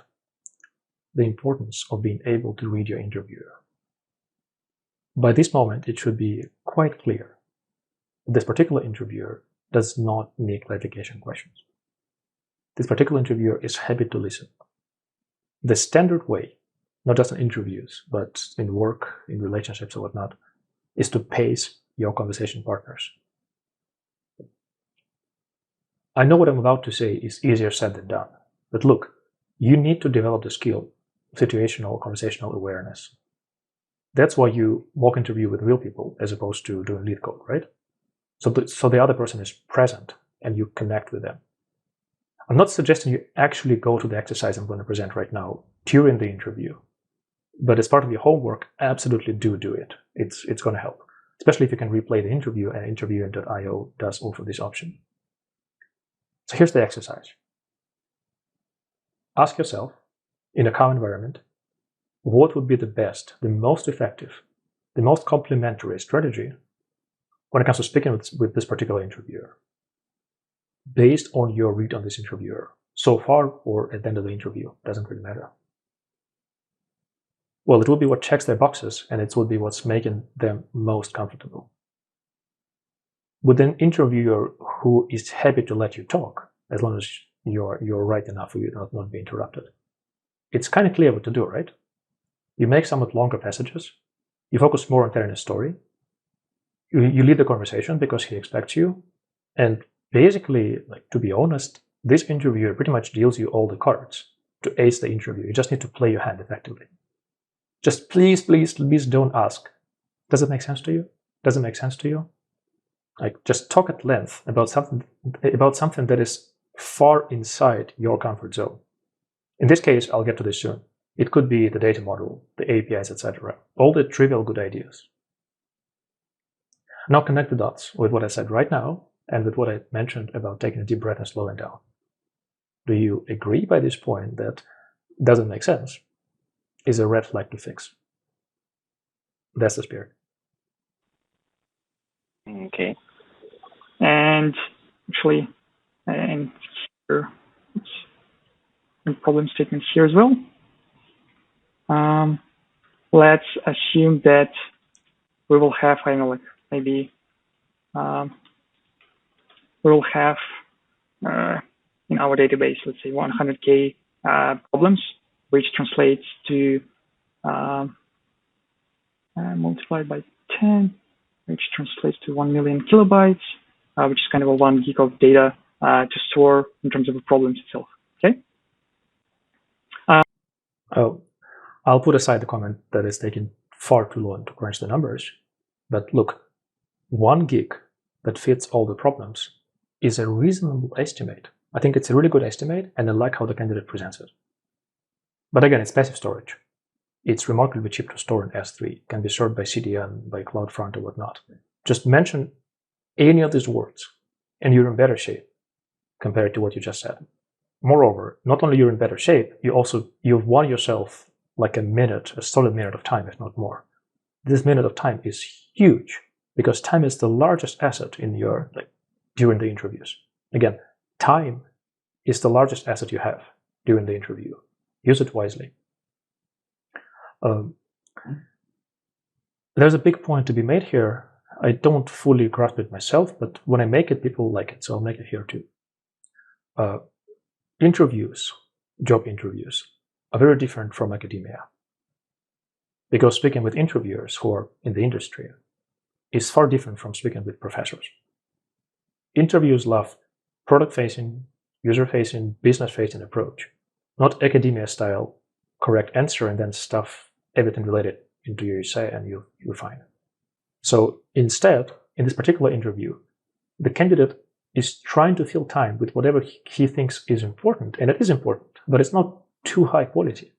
the importance of being able to read your interviewer. By this moment, it should be quite clear this particular interviewer does not need clarification questions. This particular interviewer is happy to listen. The standard way, not just in interviews, but in work, in relationships or whatnot, is to pace your conversation partners. I know what I'm about to say is easier said than done, but look, you need to develop the skill of situational conversational awareness. That's why you mock interview with real people as opposed to doing lead code, right? So the other person is present and you connect with them. I'm not suggesting you actually go to the exercise I'm going to present right now during the interview, but as part of your homework, absolutely do it. It's going to help, especially if you can replay the interview, and interviewing.io does offer this option. So here's the exercise. Ask yourself, in a calm environment, what would be the best, the most effective, the most complementary strategy when it comes to speaking with this particular interviewer, based on your read on this interviewer, so far or at the end of the interview, doesn't really matter. Well, it will be what checks their boxes, and it will be what's making them most comfortable. With an interviewer who is happy to let you talk, as long as you're right enough for you to not be interrupted, it's kind of clear what to do, right? You make somewhat longer passages, you focus more on telling a story, you lead the conversation because he expects you, and basically, like, to be honest, this interviewer pretty much deals you all the cards to ace the interview. You just need to play your hand effectively. Just please don't ask, does it make sense to you? Does it make sense to you? Like, just talk at length about something that is far inside your comfort zone. In this case, I'll get to this soon. It could be the data model, the APIs, etc. All the trivial good ideas. Now connect the dots with what I said right now and with what I mentioned about taking a deep breath and slowing down. Do you agree by this point that doesn't make sense is a red flag to fix? That's the spirit. Okay. And actually, and here, and problem statements here as well. Let's assume that we will have, I don't know, like maybe we will have in our database, let's say 100K problems, which translates to multiplied by 10, which translates to 1 million kilobytes, which is kind of a 1 gig of data to store in terms of the problems itself. Okay. I'll put aside the comment that it's taking far too long to crunch the numbers. But look, 1 gig that fits all the problems is a reasonable estimate. I think it's a really good estimate, and I like how the candidate presents it. But again, it's passive storage. It's remarkably cheap to store in S3, can be stored by CDN, by CloudFront, or whatnot. Just mention any of these words, and you're in better shape compared to what you just said. Moreover, not only you're in better shape, you've won yourself like a solid minute of time, if not more. This minute of time is huge because time is the largest asset in your, during the interviews. Again, time is the largest asset you have during the interview. Use it wisely. There's a big point to be made here. I don't fully grasp it myself, but when I make it, people like it, so I'll make it here too. interviews, job interviews, are very different from academia. Because speaking with interviewers who are in the industry is far different from speaking with professors. Interviews love product-facing, user-facing, business-facing approach, not academia-style correct answer and then stuff everything related into your essay and you're fine. So instead, in this particular interview, the candidate is trying to fill time with whatever he thinks is important, and it is important, but it's not too high quality.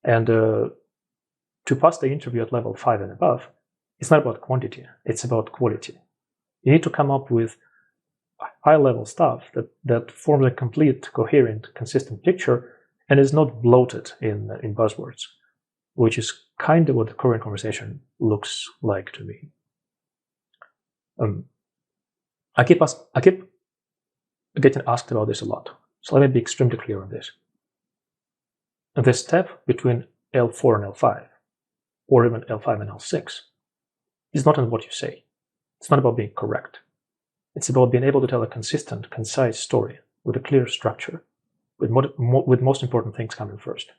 And to pass the interview at level 5 and above, it's not about quantity, it's about quality. You need to come up with high-level stuff that forms a complete, coherent, consistent picture and is not bloated in buzzwords, which is kind of what the current conversation looks like to me. I keep getting asked about this a lot, so let me be extremely clear on this. The step between L4 and L5, or even L5 and L6, is not in what you say. It's not about being correct. It's about being able to tell a consistent, concise story with a clear structure, with most important things coming first.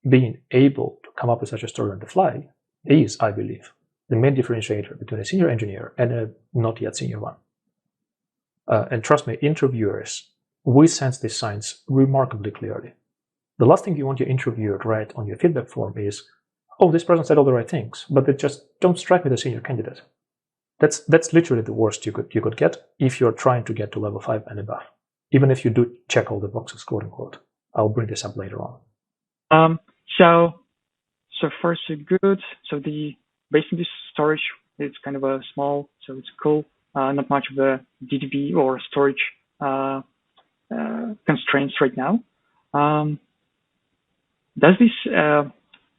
Being able to come up with such a story on the fly is, I believe, the main differentiator between a senior engineer and a not yet senior one. And trust me, interviewers, we sense these signs remarkably clearly. The last thing you want your interviewer to write on your feedback form is, oh, this person said all the right things, but they just don't strike me as a senior candidate. That's literally the worst you could get if you're trying to get to level 5 and above. Even if you do check all the boxes, quote unquote. I'll bring this up later on. So far so good. So based on this storage, it's kind of a small, so it's cool. Not much of a DDB or storage constraints right now. Does this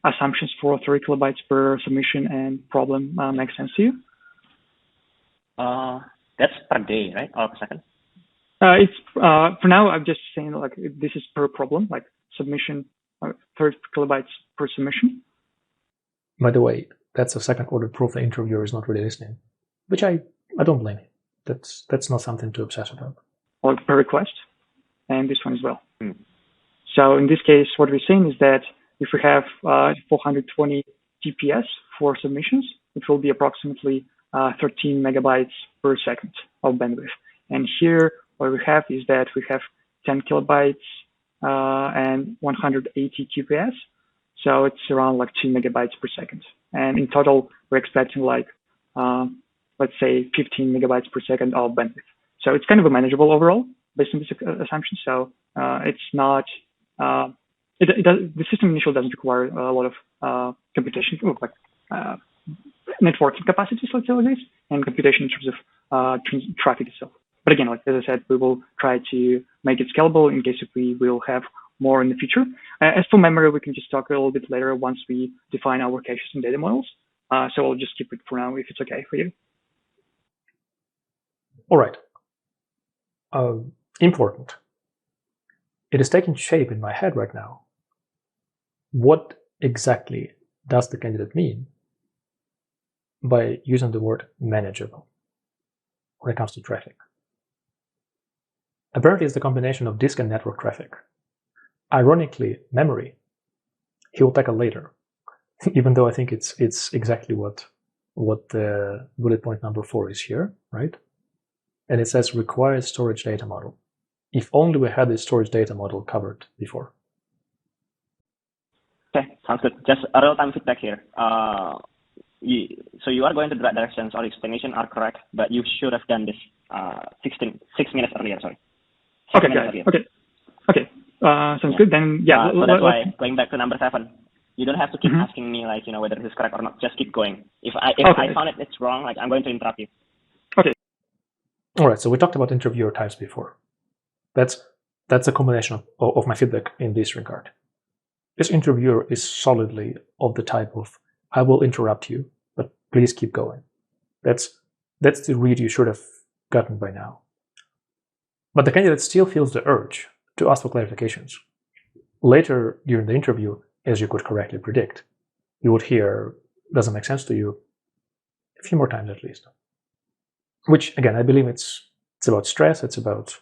assumptions for 3 kilobytes per submission and problem make sense to you? That's per day, right? Or per second? It's for now. I'm just saying like this is per problem, like submission, 3 kilobytes per submission. By the way, that's a second order proof the interviewer is not really listening, which I don't blame you. That's not something to obsess about. Or per request, and this one as well. So in this case, what we're saying is that if we have 420 TPS for submissions, it will be approximately 13 megabytes per second of bandwidth. And here, what we have is that we have 10 kilobytes and 180 TPS. So it's around like 2 megabytes per second. And in total, we're expecting like, let's say 15 megabytes per second of bandwidth. So it's kind of a manageable overall based on this assumption. So it's not, the system initially doesn't require a lot of computation, like networking capacities, let's say like this, and computation in terms of traffic itself. But again, like as I said, we will try to make it scalable in case if we will have more in the future. As for memory, we can just talk a little bit later once we define our caches and data models. So I'll just keep it for now if it's okay for you. All right. Important. It is taking shape in my head right now. What exactly does the candidate mean by using the word manageable when it comes to traffic? Apparently, it's the combination of disk and network traffic. Ironically, memory, he will tackle later, even though I think it's exactly what the bullet point number 4 is here, right? And it says required storage data model. If only we had this storage data model covered before. Okay, sounds good. Just a real-time feedback here. So you are going to the right directions, or explanation are correct, but you should have done this 6 minutes earlier, sorry. Okay, okay. Sounds good. Then, yeah. So that's why, going back to number 7, you don't have to keep asking me, like, whether this is correct or not. Just keep going. If I found it's wrong, like, I'm going to interrupt you. Okay. All right, so we talked about interviewer types before. That's a combination of my feedback in this regard. This interviewer is solidly of the type of, I will interrupt you, but please keep going. That's the read you should have gotten by now. But the candidate still feels the urge to ask for clarifications. Later during the interview, as you could correctly predict, you would hear, doesn't make sense to you, a few more times at least. Which, again, I believe it's about stress, it's about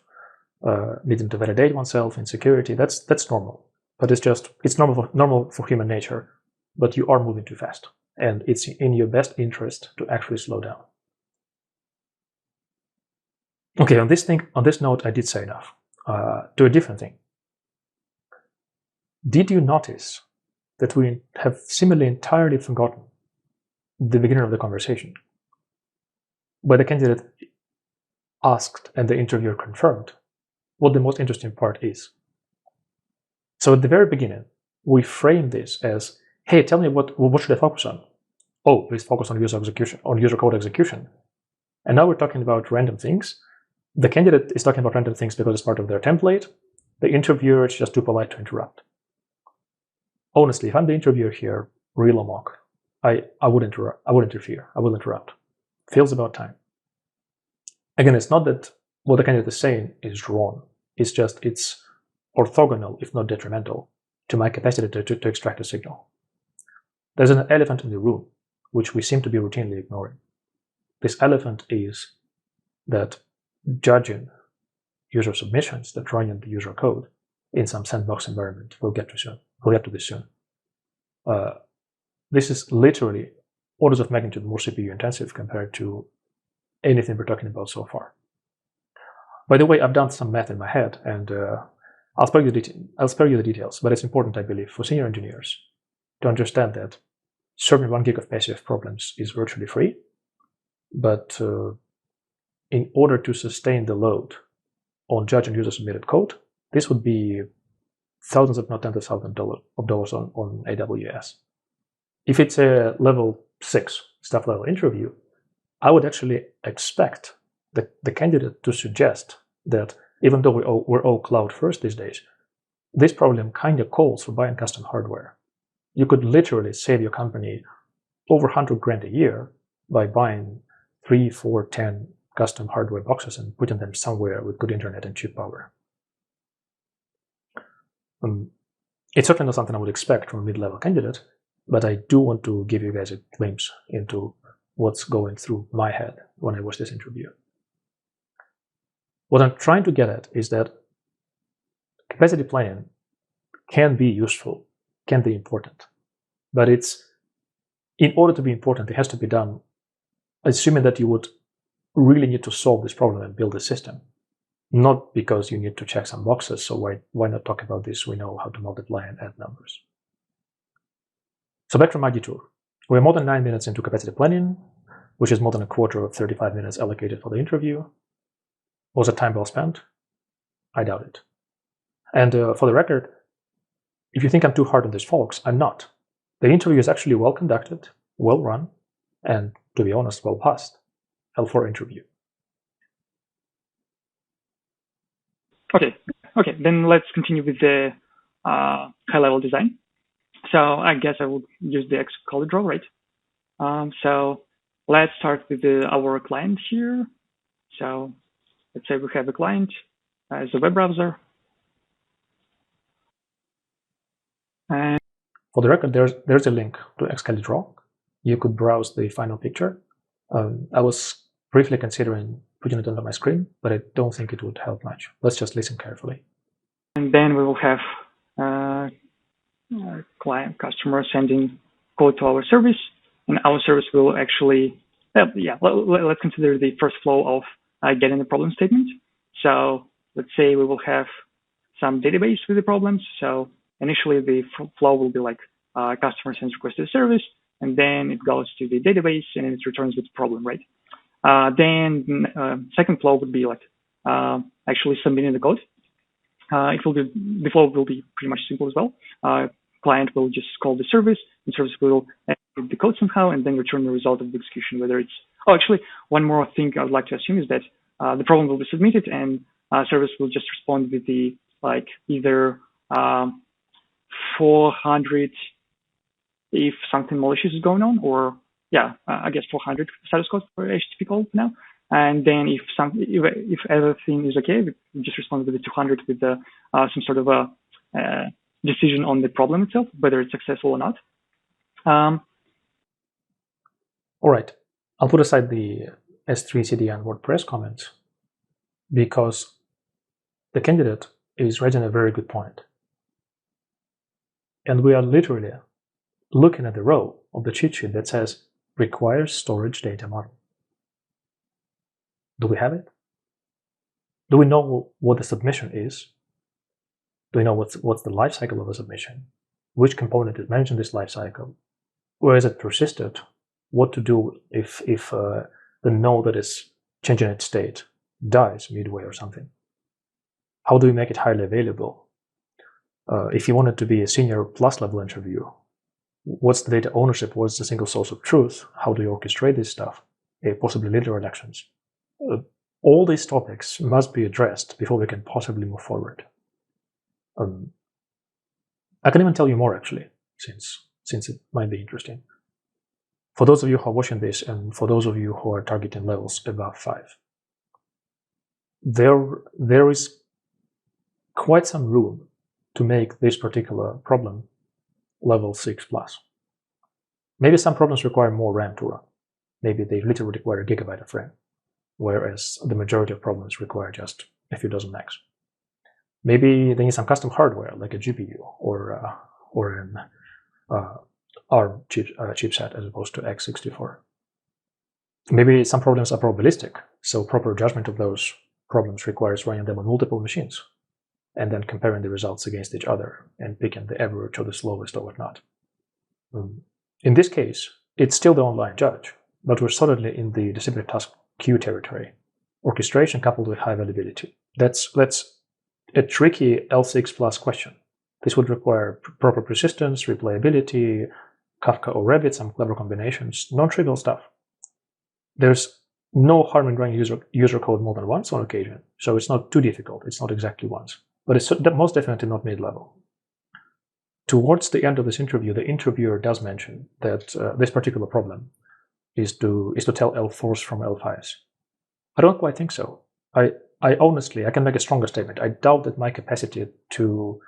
needing to validate oneself, insecurity. That's normal, but it's normal for human nature. But you are moving too fast, and it's in your best interest to actually slow down. Okay, on this note, I did say enough. To a different thing. Did you notice that we have seemingly entirely forgotten the beginning of the conversation, where the candidate asked and the interviewer confirmed what the most interesting part is? So at the very beginning, we frame this as, hey, tell me what should I focus on? Oh, please focus on user code execution. And now we're talking about random things. The candidate is talking about random things because it's part of their template. The interviewer is just too polite to interrupt. Honestly, if I'm the interviewer here, real or mock, I would interrupt. I would interfere. I will interrupt. Feels about time. Again, it's not that what the candidate is saying is wrong. It's just it's orthogonal, if not detrimental, to my capacity to extract a signal. There's an elephant in the room, which we seem to be routinely ignoring. This elephant is that judging user submissions that run in the user code in some sandbox environment. We'll get to this soon. This is literally orders of magnitude more CPU intensive compared to anything we're talking about so far. By the way, I've done some math in my head, and I'll spare you the details, but it's important, I believe, for senior engineers to understand that serving 1 gig of passive problems is virtually free, but in order to sustain the load on judge and user submitted code, this would be thousands, if not tens of thousands of dollars on AWS. If it's a level 6 staff level interview, I would actually expect the candidate to suggest that even though we're all cloud first these days, this problem kind of calls for buying custom hardware. You could literally save your company over 100 grand a year by buying 3, 4, 10 custom hardware boxes and putting them somewhere with good internet and cheap power. It's certainly not something I would expect from a mid-level candidate, but I do want to give you guys a glimpse into what's going through my head when I watch this interview. What I'm trying to get at is that capacity planning can be useful, can be important, but in order to be important, it has to be done assuming that you would really need to solve this problem and build a system, not because you need to check some boxes. So why not talk about this? We know how to multiply and add numbers. So back from my detour. We're more than 9 minutes into capacity planning, which is more than a quarter of 35 minutes allocated for the interview. Was it time well spent? I doubt it. And for the record, if you think I'm too hard on these folks, I'm not. The interview is actually well conducted, well run, and to be honest, well passed. L4 interview. Okay, then let's continue with the high-level design. So I guess I will use the exec draw, right? So let's start with our client here. So let's say we have a client as a web browser. And for the record, there's a link to Excalibur. You could browse the final picture. I was briefly considering putting it on my screen, but I don't think it would help much. Let's just listen carefully. And then we will have customer sending code to our service, and our service will actually, let's consider the first flow of getting the problem statement. So let's say we will have some database with the problems. So initially the flow will be like customer sends request to the service, and then it goes to the database and it returns with the problem, right? Then second flow would be like actually submitting the code. The flow will be pretty much simple as well. Client will just call the service will execute the code somehow and then return the result of the execution, whether it's, actually, one more thing I would like to assume is that the problem will be submitted and service will just respond with the, like, either 400 if something malicious is going on, or I guess 400 status code for HTTP call now. And then if everything is okay, we just respond with the 200 with some sort of a decision on the problem itself, whether it's successful or not. All right, I'll put aside the S3 CDN WordPress comments because the candidate is raising a very good point. And we are literally looking at the row of the cheat sheet that says requires storage data model. Do we have it? Do we know what the submission is? Do we know what's the life cycle of a submission? Which component is managing this life cycle? Where is it persisted? What to do if the node that is changing its state dies midway or something? How do we make it highly available? If you want it to be a senior plus level interview, what's the data ownership? What's the single source of truth? How do you orchestrate this stuff? Possibly literal actions. All these topics must be addressed before we can possibly move forward. I can even tell you more, actually, since it might be interesting. For those of you who are watching this, and for those of you who are targeting levels above 5, there is quite some room to make this particular problem level 6+. Maybe some problems require more RAM to run. Maybe they literally require a gigabyte of RAM, whereas the majority of problems require just a few dozen megs. Maybe they need some custom hardware, like a GPU or an ARM chipset as opposed to x64. Maybe some problems are probabilistic, so proper judgment of those problems requires running them on multiple machines and then comparing the results against each other and picking the average or the slowest or whatnot. In this case, it's still the online judge, but we're solidly in the distributed task queue territory. Orchestration coupled with high availability. That's a tricky L6+ question. This would require proper persistence, replayability, Kafka or Rabbit, some clever combinations, non-trivial stuff. There's no harm in running user code more than once on occasion, so it's not too difficult. It's not exactly once, but it's most definitely not mid-level. Towards the end of this interview, the interviewer does mention that this particular problem is to tell L4s from L5s. I don't quite think so. I honestly, I can make a stronger statement. I doubt that my capacity to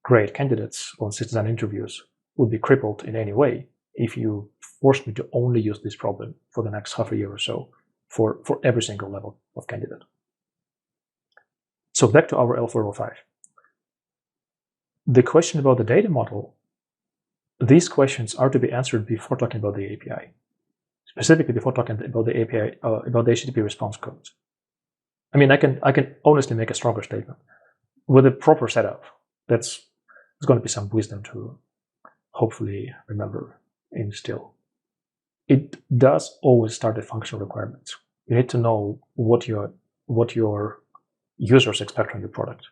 grade candidates on citizen interviews would be crippled in any way if you forced me to only use this problem for the next half a year or so for every single level of candidate. So back to our L4 L5. The question about the data model, these questions are to be answered before talking about the API, specifically before talking about the API, about the HTTP response codes. I mean, I can honestly make a stronger statement. With a proper setup, there's going to be some wisdom to hopefully remember and instill. It does always start at functional requirements. You need to know what your users expect from your product.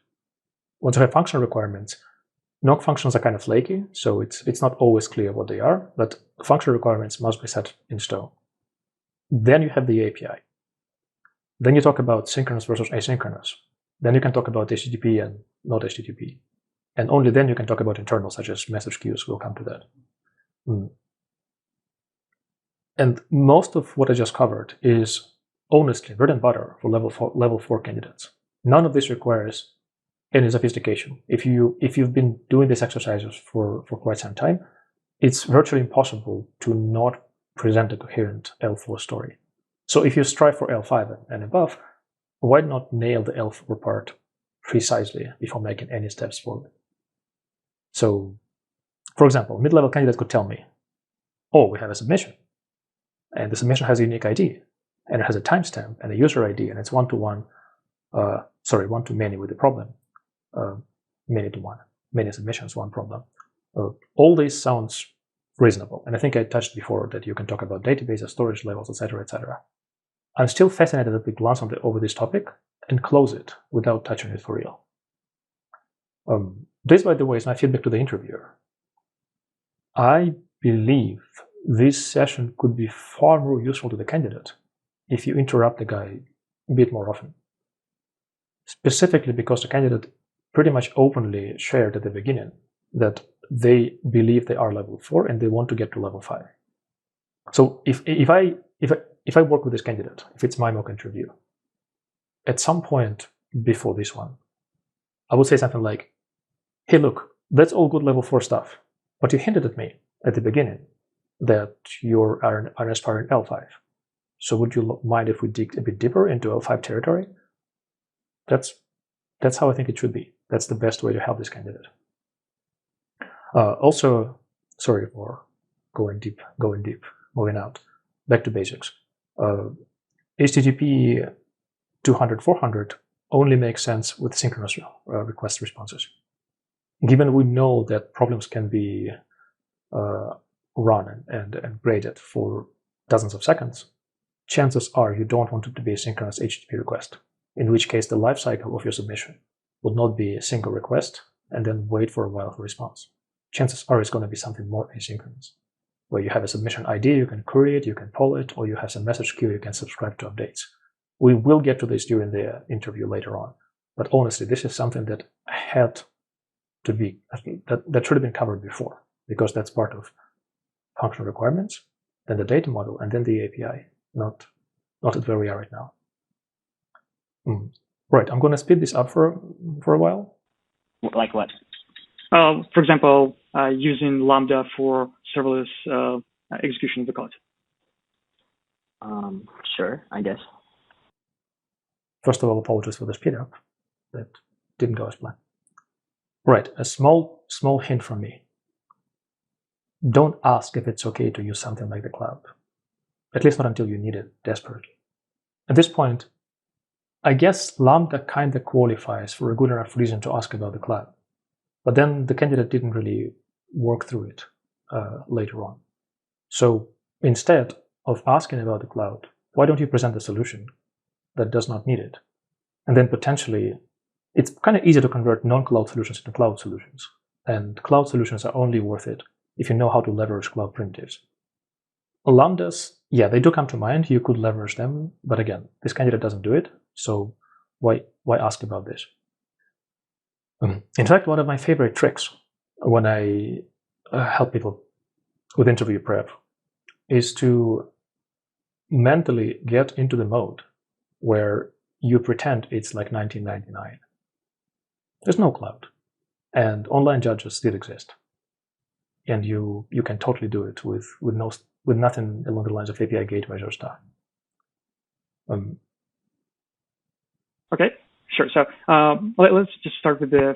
Once you have functional requirements, non-functions are kind of flaky, so it's not always clear what they are, but functional requirements must be set in stone. Then you have the API. Then you talk about synchronous versus asynchronous. Then you can talk about HTTP and not HTTP. And only then you can talk about internal, such as message queues. We'll come to that. And most of what I just covered is honestly bread and butter for level 4 candidates. None of this requires any sophistication. If you've been doing these exercises for quite some time, it's virtually impossible to not present a coherent L4 story. So if you strive for L5 and above, why not nail the L4 part precisely before making any steps forward? So, for example, mid-level candidate could tell me, oh, we have a submission, and the submission has a unique ID, and it has a timestamp and a user ID, and it's one-to-many with the problem, many-to-one, many submissions, one problem. All this sounds reasonable, and I think I touched before that you can talk about databases, storage levels, etc., etc. I'm still fascinated that we glance over this topic and close it without touching it for real. This, by the way, is my feedback to the interviewer. I believe this session could be far more useful to the candidate if you interrupt the guy a bit more often. Specifically because the candidate pretty much openly shared at the beginning that they believe they are level 4 and they want to get to level 5. So if I work with this candidate, if it's my mock interview, at some point before this one, I would say something like, hey, look, that's all good level 4 stuff, but you hinted at me at the beginning that you are an aspiring L5. So would you mind if we dig a bit deeper into L5 territory? That's That's how I think it should be. That's the best way to help this candidate. Also, sorry for going deep, moving out. Back to basics. HTTP 200, 400 only makes sense with synchronous request responses. Given we know that problems can be run and graded for dozens of seconds, chances are you don't want it to be a synchronous HTTP request, in which case the lifecycle of your submission would not be a single request and then wait for a while for response. Chances are it's going to be something more asynchronous, where you have a submission ID, you can query it, you can poll it, or you have some message queue, you can subscribe to updates. We will get to this during the interview later on, but honestly, this is something that had to be, that should have been covered before, because that's part of functional requirements, then the data model, and then the API, not at where we are right now. Right, I'm going to speed this up for a while. Like what? For example, using Lambda for serverless execution of the code. Sure, I guess. First of all, apologies for the speed up. That didn't go as planned. Right, a small hint from me. Don't ask if it's okay to use something like the cloud. At least not until you need it desperately. At this point, I guess Lambda kind of qualifies for a good enough reason to ask about the cloud. But then the candidate didn't really work through it later on. So instead of asking about the cloud, why don't you present a solution that does not need it? And then potentially, it's kind of easy to convert non-cloud solutions into cloud solutions. And cloud solutions are only worth it if you know how to leverage cloud primitives. Lambdas, yeah, they do come to mind. You could leverage them. But again, this candidate doesn't do it. So why ask about this? In fact, one of my favorite tricks when I help people with interview prep is to mentally get into the mode where you pretend it's like 1999. There's no cloud, and online judges still exist, and you can totally do it with nothing along the lines of API gateways or stuff. Okay, sure. So let's just start with the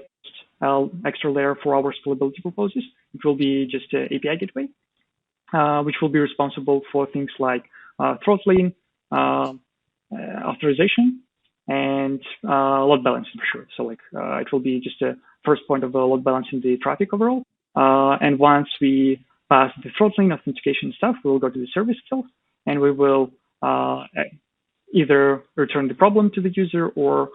extra layer for our scalability purposes. It will be just an API gateway, which will be responsible for things like throttling, authorization, and load balancing for sure. So it will be just a first point of load balancing the traffic overall. And once we pass the throttling, authentication stuff, we will go to the service itself, and we will either return the problem to the user or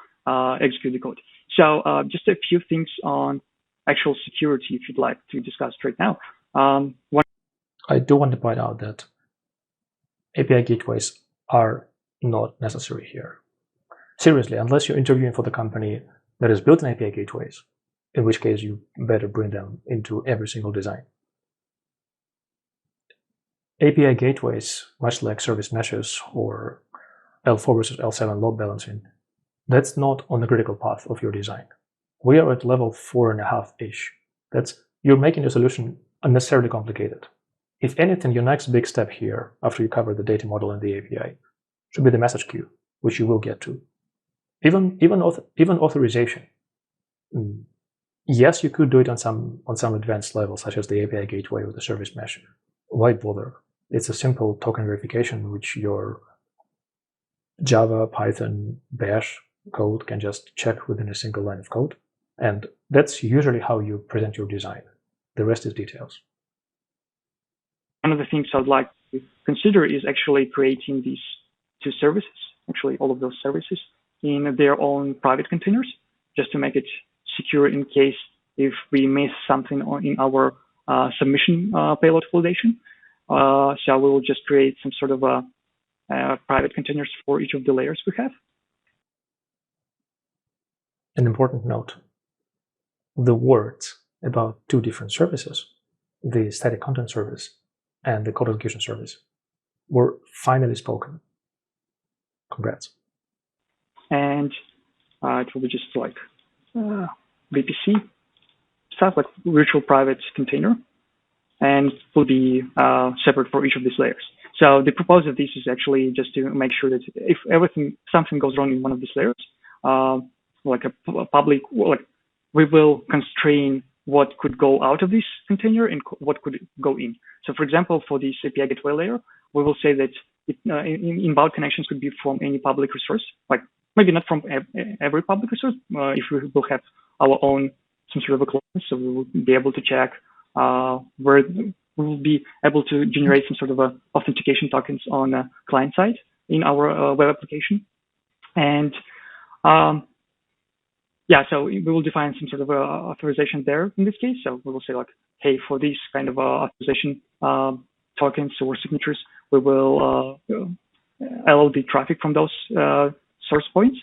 execute the code. So just a few things on actual security, if you'd like to discuss right now. I do want to point out that API gateways are not necessary here. Seriously, unless you're interviewing for the company that is built in API gateways, in which case you better bring them into every single design. API gateways, much like service meshes or L4 versus L7 load balancing, that's not on the critical path of your design. We are at level 4.5-ish. You're making your solution unnecessarily complicated. If anything, your next big step here, after you cover the data model and the API, should be the message queue, which you will get to. Even authorization. Yes, you could do it on some advanced level, such as the API gateway or the service mesh. Why bother? It's a simple token verification, which your Java, Python, Bash code can just check within a single line of code. And that's usually how you present your design. The rest is details. One of the things I'd like to consider is actually creating these two services, actually all of those services, in their own private containers, just to make it secure in case if we miss something in our submission payload validation. So we will just create some sort of private containers for each of the layers we have. An important note, the words about two different services, the static content service and the code execution service, were finally spoken. Congrats. And it will be just like VPC stuff, like virtual private container, and will be separate for each of these layers. So the purpose of this is actually just to make sure that if something goes wrong in one of these layers, like a public, like we will constrain what could go out of this container and what could go in. So for example, for this API gateway layer, we will say that inbound connections could be from any public resource, like maybe not from every public resource. If we will have our own some sort of a client, so we will be able to check where we will be able to generate some sort of a authentication tokens on the client side in our web application. And yeah, so we will define some sort of authorization there in this case. So we will say like, hey, for these kind of authorization tokens or signatures, we will allow the traffic from those source points.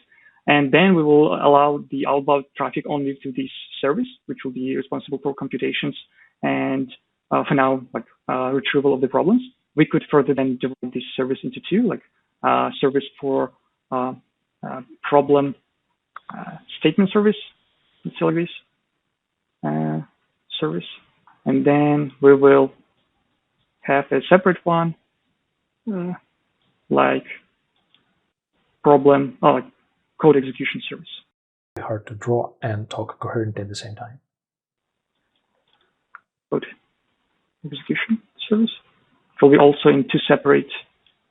And then we will allow the outbound traffic only to this service, which will be responsible for computations and for now, like retrieval of the problems. We could further then divide this service into two, like service for problem statement service, service, and then we will have a separate one, like problem, like code execution service. Hard to draw and talk coherently at the same time. Code execution service will be also in two separate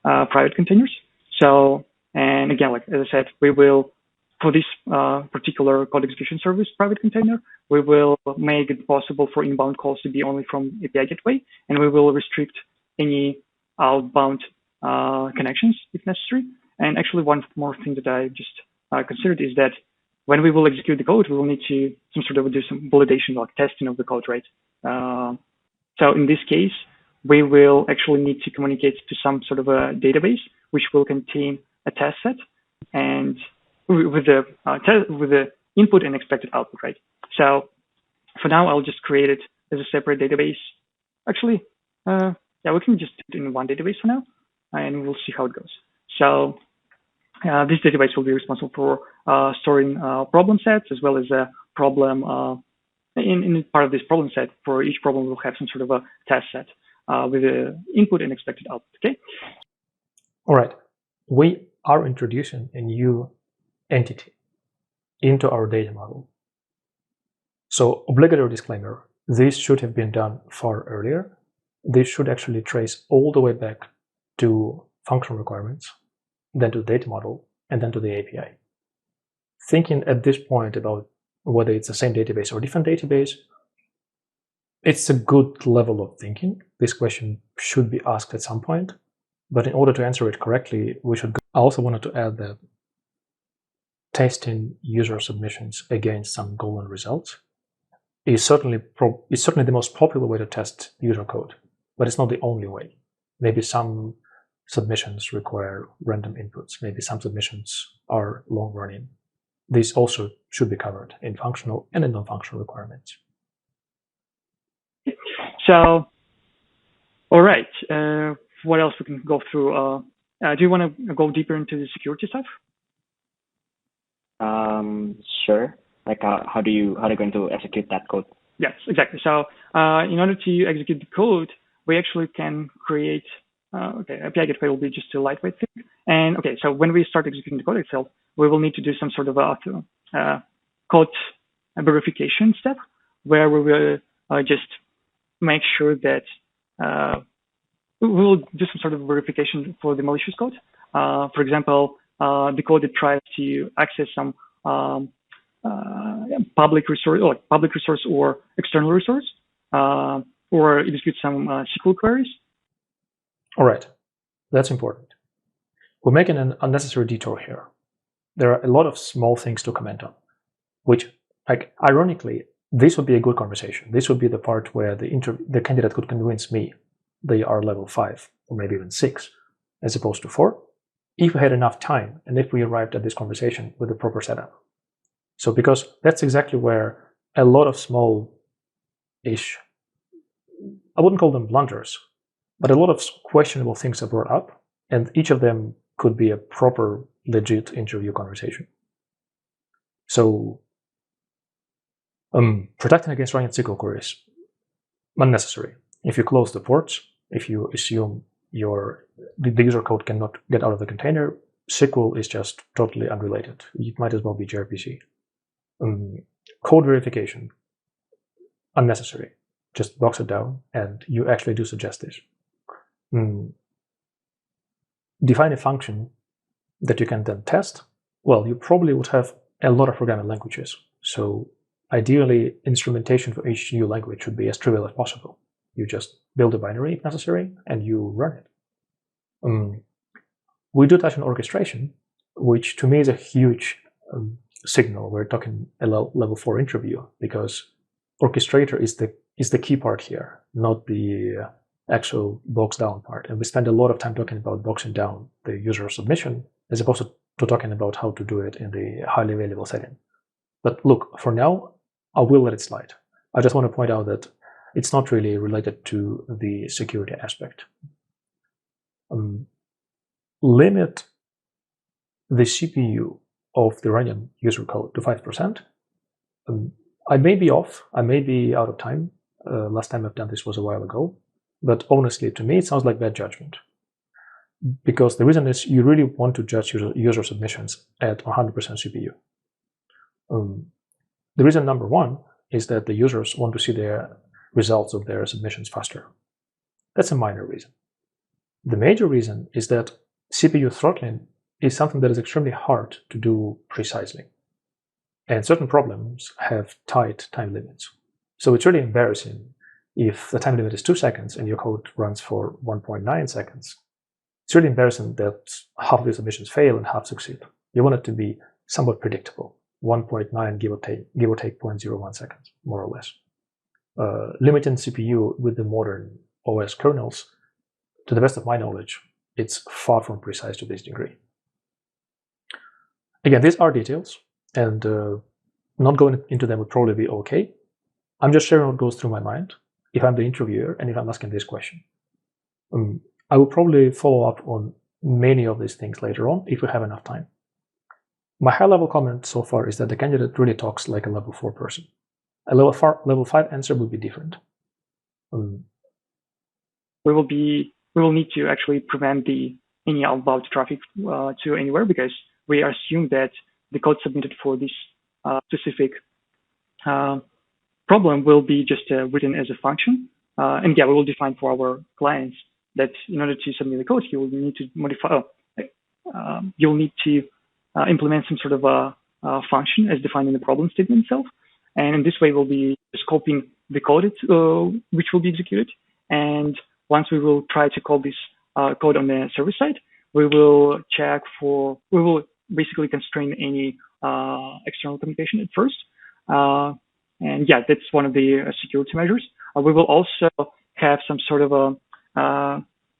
private containers. So, and again, like as I said, we will, for this particular code execution service private container, we will make it possible for inbound calls to be only from API gateway, and we will restrict any outbound connections if necessary. And actually, one more thing that I just considered is that when we will execute the code, we will need to do some validation, like testing of the code, right? So in this case, we will actually need to communicate to some sort of a database, which will contain a test set and with the input and expected output, right? So for now, I'll just create it as a separate database. Actually, yeah, we can just do it in one database for now, and we'll see how it goes. So this database will be responsible for storing problem sets as well as a problem. In part of this problem set, for each problem, we'll have some sort of a test set with the input and expected output. Okay. All right. We are introducing a new entity into our data model. So obligatory disclaimer, this should have been done far earlier. This should actually trace all the way back to function requirements, then to the data model, and then to the API. Thinking at this point about whether it's the same database or different database, it's a good level of thinking. This question should be asked at some point, but in order to answer it correctly, we should go. I also wanted to add that testing user submissions against some golden results is certainly the most popular way to test user code, but it's not the only way. Maybe some submissions require random inputs. Maybe some submissions are long running. These also should be covered in functional and in non-functional requirements. So, all right. What else we can go through? Do you want to go deeper into the security stuff? Sure. Like how are you going to execute that code? Yes, exactly. So in order to execute the code, we actually can create. Okay, API gateway will be just a lightweight thing. And okay, so when we start executing the code itself, we will need to do some sort of a code verification step where we will just make sure that we will do some sort of verification for the malicious code. For example, the code that tries to access some public resource or external resource, or execute some SQL queries. All right, that's important. We're making an unnecessary detour here. There are a lot of small things to comment on, which, like, ironically, this would be a good conversation. This would be the part where the candidate could convince me they are level 5 or maybe even 6 as opposed to 4, if we had enough time and if we arrived at this conversation with the proper setup. So because that's exactly where a lot of small-ish, I wouldn't call them blunders, but a lot of questionable things are brought up, and each of them could be a proper, legit interview conversation. So protecting against running SQL queries, unnecessary. If you close the ports, if you assume the user code cannot get out of the container, SQL is just totally unrelated. It might as well be gRPC. Code verification, unnecessary. Just box it down, and you actually do suggest this. Define a function that you can then test. Well, you probably would have a lot of programming languages. So ideally, instrumentation for each new language should be as trivial as possible. You just build a binary if necessary, and you run it. We do touch on orchestration, which to me is a huge signal. We're talking a level 4 interview, because orchestrator is the key part here, not the actual box down part. And we spend a lot of time talking about boxing down the user submission, as opposed to talking about how to do it in the highly available setting. But look, for now, I will let it slide. I just want to point out that it's not really related to the security aspect. Limit the CPU of the running user code to 5%. I may be off, I may be out of time. Last time I've done this was a while ago. But honestly, to me, it sounds like bad judgment. Because the reason is you really want to judge user submissions at 100% CPU. The reason number one is that the users want to see their results of their submissions faster. That's a minor reason. The major reason is that CPU throttling is something that is extremely hard to do precisely. And certain problems have tight time limits. So it's really embarrassing if the time limit is 2 seconds and your code runs for 1.9 seconds. It's really embarrassing that half of your submissions fail and half succeed. You want it to be somewhat predictable. 1.9 give or take 0.01 seconds, more or less. Limiting CPU with the modern OS kernels, to the best of my knowledge, it's far from precise to this degree. Again, these are details, and not going into them would probably be okay. I'm just sharing what goes through my mind if I'm the interviewer and if I'm asking this question. I will probably follow up on many of these things later on if we have enough time. My high-level comment so far is that the candidate really talks like a level 4 person. A level 5 answer would be different. We will need to actually prevent any outbound traffic to anywhere, because we assume that the code submitted for this specific problem will be just written as a function. And yeah, we will define for our clients that in order to submit the code, you will need to modify. You'll need to implement some sort of a function as defined in the problem statement itself. And in this way, we'll be scoping the code which will be executed. And once we will try to call this code on the server side, we will basically constrain any external communication at first. And yeah, that's one of the security measures. We will also have some sort of a,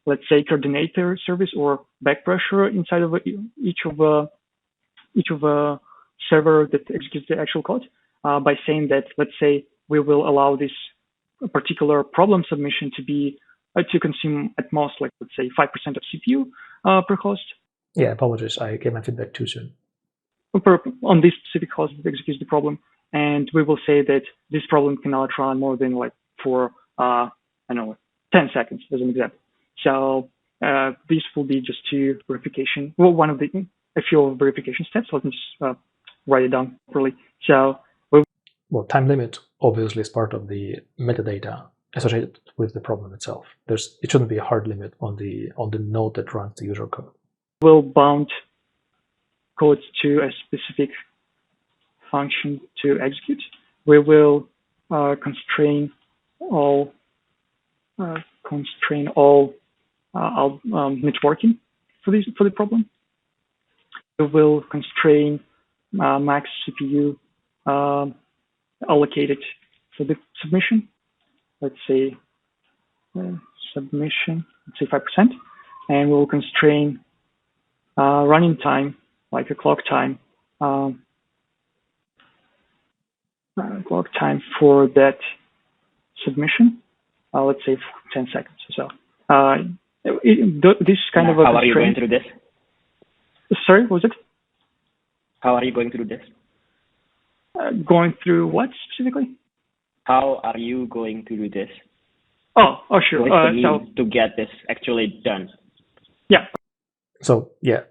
let's say, coordinator service or back pressure inside of each of a server that executes the actual code by saying that, let's say, we will allow this particular problem submission to be to consume at most, like, let's say, 5% of CPU per host. Yeah, apologies. I gave my feedback too soon. On this specific host that executes the problem. And we will say that this problem cannot run more than for, 10 seconds as an example. So this will be just two verification. Well, a few verification steps. Let me just write it down properly. So well, time limit obviously is part of the metadata associated with the problem itself. It shouldn't be a hard limit on the node that runs the user code. We'll bound code to a specific function to execute. We will constrain all networking for the problem. We will constrain max CPU allocated for the submission. Let's say submission, let's say 5%, and we'll constrain running time, like a clock time for that submission. Let's say 10 seconds or so. This kind of a How are you going through this? Sorry, what was it? How are you going through this? Going through what specifically? How are you going to do this? Oh, sure. To get this actually done. Yeah. So yeah,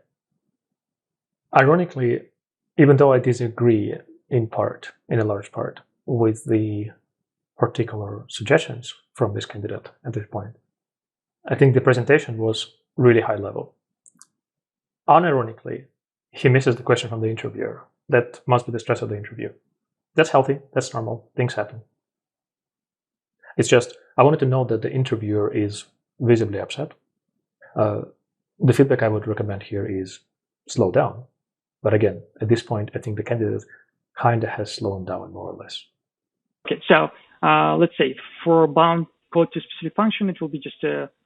ironically, even though I disagree in a large part, with the particular suggestions from this candidate at this point. I think the presentation was really high level. Unironically, he misses the question from the interviewer. That must be the stress of the interview. That's healthy, that's normal, things happen. It's just, I wanted to know that the interviewer is visibly upset. The feedback I would recommend here is slow down. But again, at this point, I think the candidate kind of has slowed down more or less. Okay, so let's say for bound code to specific function, it will be just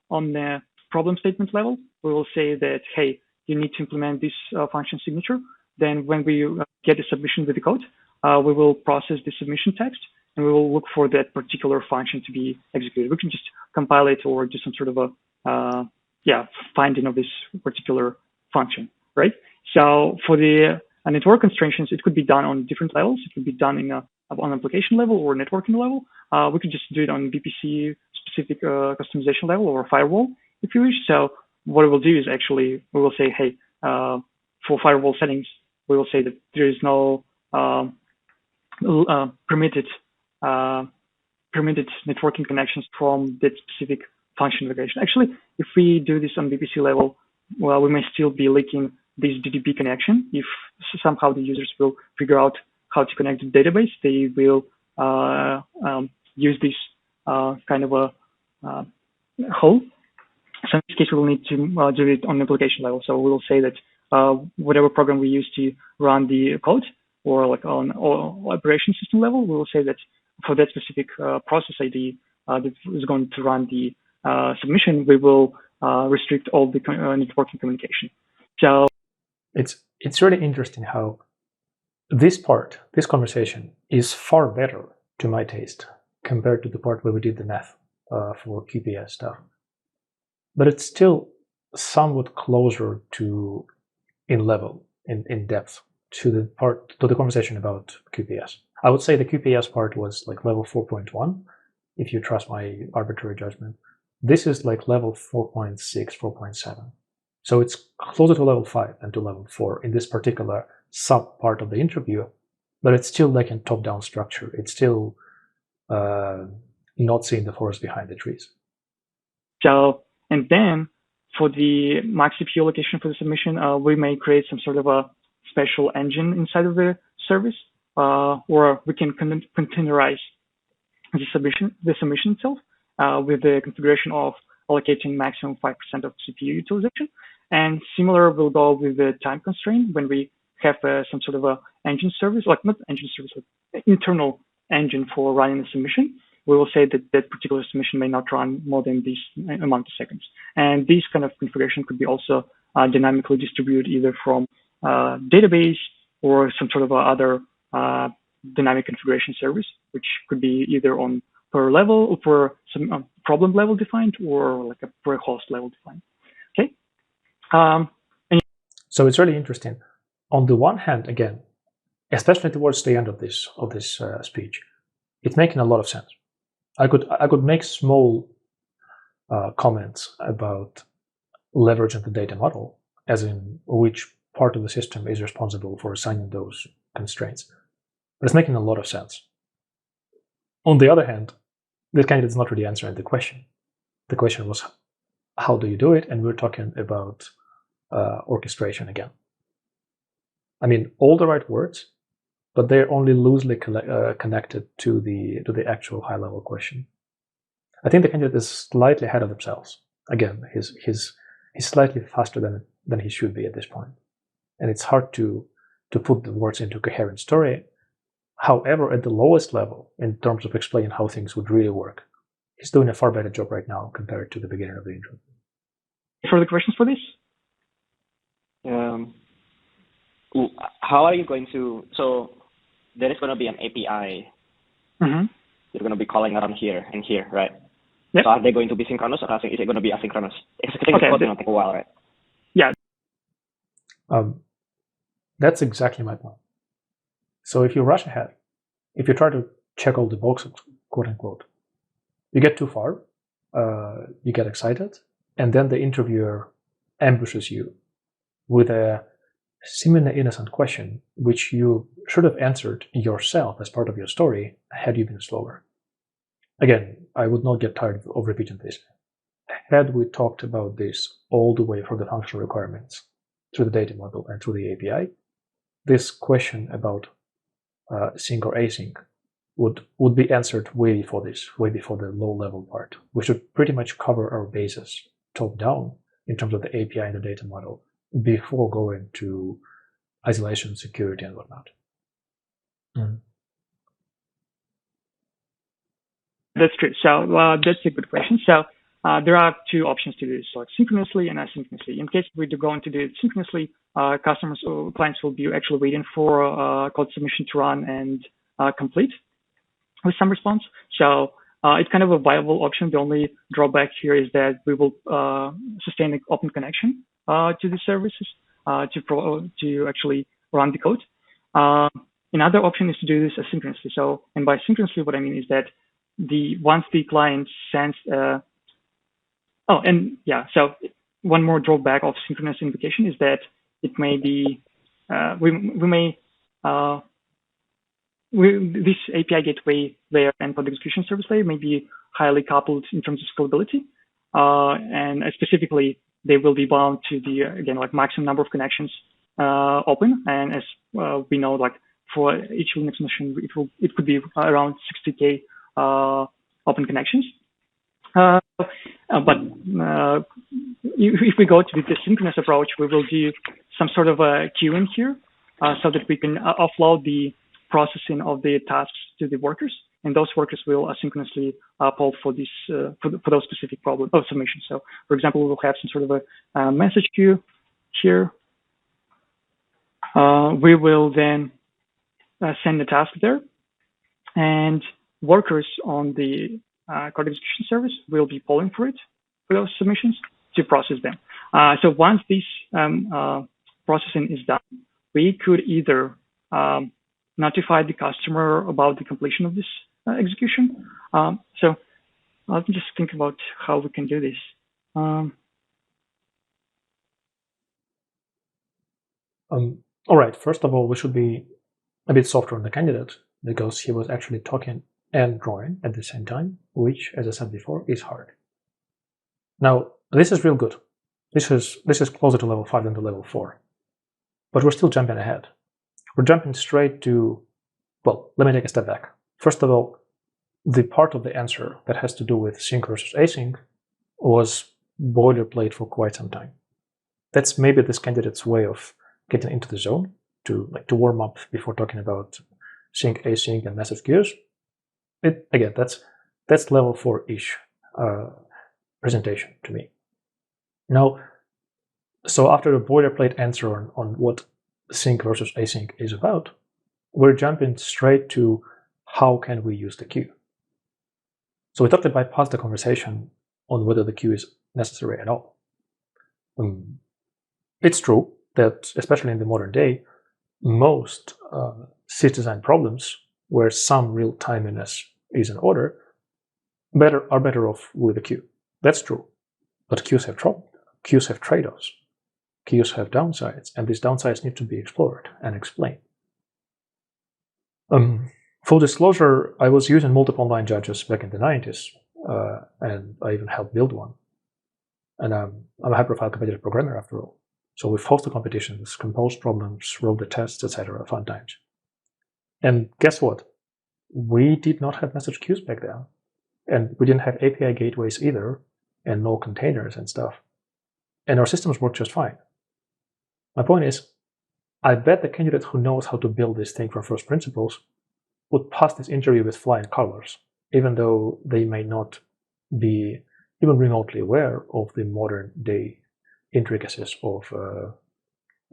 on the problem statement level. We will say that, hey, you need to implement this function signature. Then when we get a submission with the code, we will process the submission text and we will look for that particular function to be executed. We can just compile it or do some sort of a finding of this particular function, right? So for the network constraints, it could be done on different levels. It could be done on application level or networking level. We could just do it on VPC specific customization level or firewall if you wish. So what we will do is actually we will say, hey, for firewall settings, we will say that there is no permitted networking connections from that specific function invocation. Actually, if we do this on VPC level, well, we may still be leaking this DDP connection. If somehow the users will figure out how to connect to the database, they will use this kind of a hole. So in this case, we will need to do it on application level. So we will say that whatever program we use to run the code, or like on operation system level, we will say that for that specific process ID that is going to run the submission, we will restrict all the networking communication. So it's really interesting how this conversation is far better to my taste compared to the part where we did the math for QPS stuff. But it's still somewhat closer to in depth to the conversation about QPS. I would say the QPS part was like level 4.1, if you trust my arbitrary judgment. This is like level 4.6, 4.7. So it's closer to level 5 than to level 4 in this particular sub part of the interview, but it's still like in top-down structure. It's still not seeing the forest behind the trees. So, and then for the max CPU allocation for the submission, we may create some sort of a special engine inside of the service, or we can containerize the submission itself with the configuration of allocating maximum 5% of CPU utilization. And similar will go with the time constraint when we have some sort of a engine service, like not engine service, but internal engine for running the submission. We will say that that particular submission may not run more than this amount of seconds. And this kind of configuration could be also dynamically distributed either from database or some sort of other dynamic configuration service, which could be either on per level or per some problem level defined or like a per host level defined. Okay. So it's really interesting. On the one hand, again, especially towards the end of this speech, it's making a lot of sense. I could make small comments about leveraging the data model, as in which part of the system is responsible for assigning those constraints. But it's making a lot of sense. On the other hand, this candidate is not really answering the question. The question was, how do you do it? And we're talking about orchestration again. I mean, all the right words, but they're only loosely connected to the actual high-level question. I think the candidate is slightly ahead of themselves. Again, he's slightly faster than he should be at this point, and it's hard to put the words into a coherent story. However, at the lowest level, in terms of explaining how things would really work, he's doing a far better job right now compared to the beginning of the interview. Further questions for this? How are you going to? So there is going to be an API. Mm-hmm. You're going to be calling around here and here, right? Yep. So are they going to be synchronous or is it going to be asynchronous? Executing okay, code will take a while, right? Yeah. That's exactly my point. So if you rush ahead, if you try to check all the boxes, quote unquote, you get too far, you get excited, and then the interviewer ambushes you with a seemingly innocent question, which you should have answered yourself as part of your story had you been slower. Again, I would not get tired of repeating this. Had we talked about this all the way from the functional requirements through the data model and through the API, this question about sync or async would be answered way before this, way before the low-level part. We should pretty much cover our bases top-down in terms of the API and the data model before going to isolation, security, and whatnot. That's true. So that's a good question. So there are two options to do this, like synchronously and asynchronously. In case we do going to do it synchronously, customers or clients will be actually waiting for code submission to run and complete with some response. So it's kind of a viable option. The only drawback here is that we will sustain an open connection to the services to actually run the code. Another option is to do this asynchronously. So, and by synchronously, what I mean is that once the client sends so one more drawback of synchronous invocation is that it may be this API gateway layer and code execution service layer may be highly coupled in terms of scalability, and specifically they will be bound to the again like maximum number of connections open, and as we know, like for each Linux machine it could be around 60K open connections. But if we go to the synchronous approach, we will do some sort of a queuing here so that we can offload the processing of the tasks to the workers, and those workers will asynchronously poll for this for those specific problem submissions. So, for example, we will have some sort of a message queue here. We will then send the task there, and workers on the code execution service will be polling for it, for those submissions, to process them. So once this processing is done, we could either notify the customer about the completion of this execution. So I'll just think about how we can do this. All right, first of all, we should be a bit softer on the candidate because he was actually talking and drawing at the same time, which, as I said before, is hard. Now, this is real good. This is closer to level 5 than to level 4. But we're still jumping ahead. We're jumping straight to, well, let me take a step back. First of all, the part of the answer that has to do with sync versus async was boilerplate for quite some time. That's maybe this candidate's way of getting into the zone to warm up before talking about sync, async, and message queues. Again, that's level 4-ish presentation to me. Now, so after the boilerplate answer on what sync versus async is about, we're jumping straight to how can we use the queue. So we talked about past the conversation on whether the queue is necessary at all. It's true that, especially in the modern day, most citizen problems where some real timeliness is in order are better off with a queue. That's true. But queues have trade-offs. Queues have downsides, and these downsides need to be explored and explained. Full disclosure, I was using multiple line judges back in the 90s, and I even helped build one. And I'm a high-profile competitive programmer after all. So we've hosted competitions, composed problems, wrote the tests, etc. Fun times. And guess what? We did not have message queues back then. And we didn't have API gateways either, and no containers and stuff. And our systems worked just fine. My point is, I bet the candidate who knows how to build this thing from first principles would pass this interview with flying colors, even though they may not be even remotely aware of the modern day intricacies of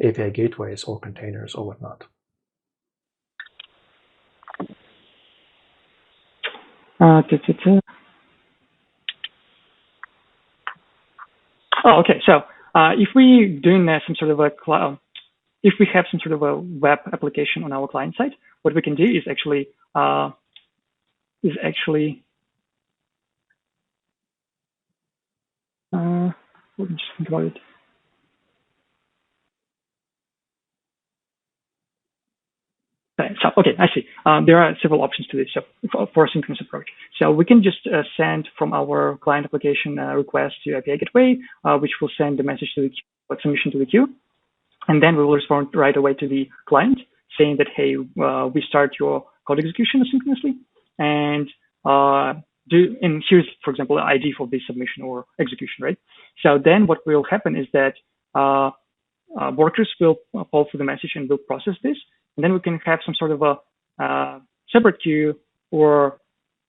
API gateways or containers or whatnot. Okay. So if we doing some sort of if we have some sort of a web application on our client side, what we can do is actually let me just think about it. So, okay, I see. There are several options to this for a synchronous approach. So we can just send from our client application request to API gateway, which will send the message to the queue, submission to the queue. And then we will respond right away to the client saying that, hey, we start your code execution asynchronously. And here's, for example, an ID for this submission or execution, right? So then what will happen is that workers will poll for the message and will process this. And then we can have some sort of a separate queue, or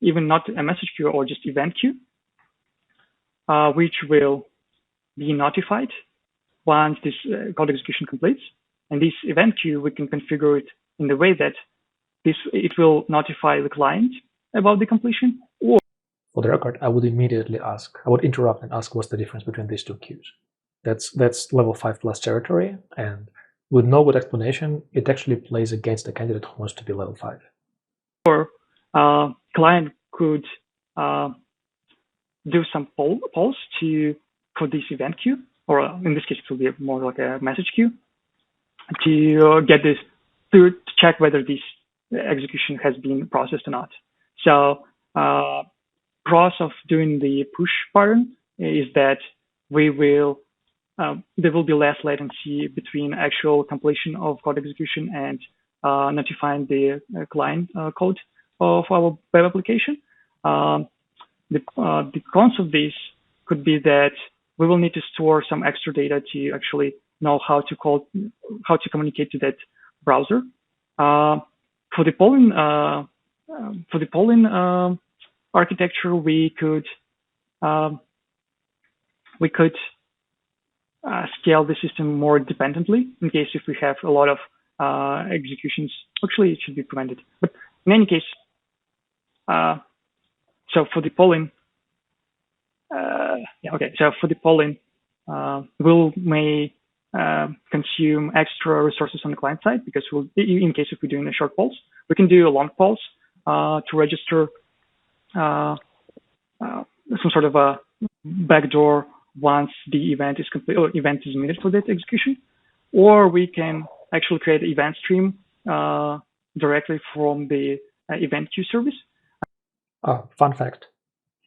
even not a message queue or just event queue, which will be notified once this code execution completes. And this event queue, we can configure it in the way that it will notify the client about the completion. Or for the record, I would immediately ask, I would interrupt and ask what's the difference between these two queues. That's level 5+ territory, and with no good explanation, it actually plays against the candidate who wants to be level 5. Or client could do some polls for this event queue, or in this case, it will be more like a message queue, to get this, to check whether this execution has been processed or not. So pros of doing the push pattern is that there will be less latency between actual completion of code execution and notifying the client code of our web application. The cons of this could be that we will need to store some extra data to actually know how to communicate to that browser. For the polling architecture, we could scale the system more dependently in case if we have a lot of executions. Actually, it should be prevented. But in any case, so for the polling, So for the polling, we may consume extra resources on the client side, because in case if we're doing a short polls, we can do a long polls to register some sort of a backdoor once the event is complete or event is needed for that execution, or we can actually create an event stream directly from the event queue service. Fun fact: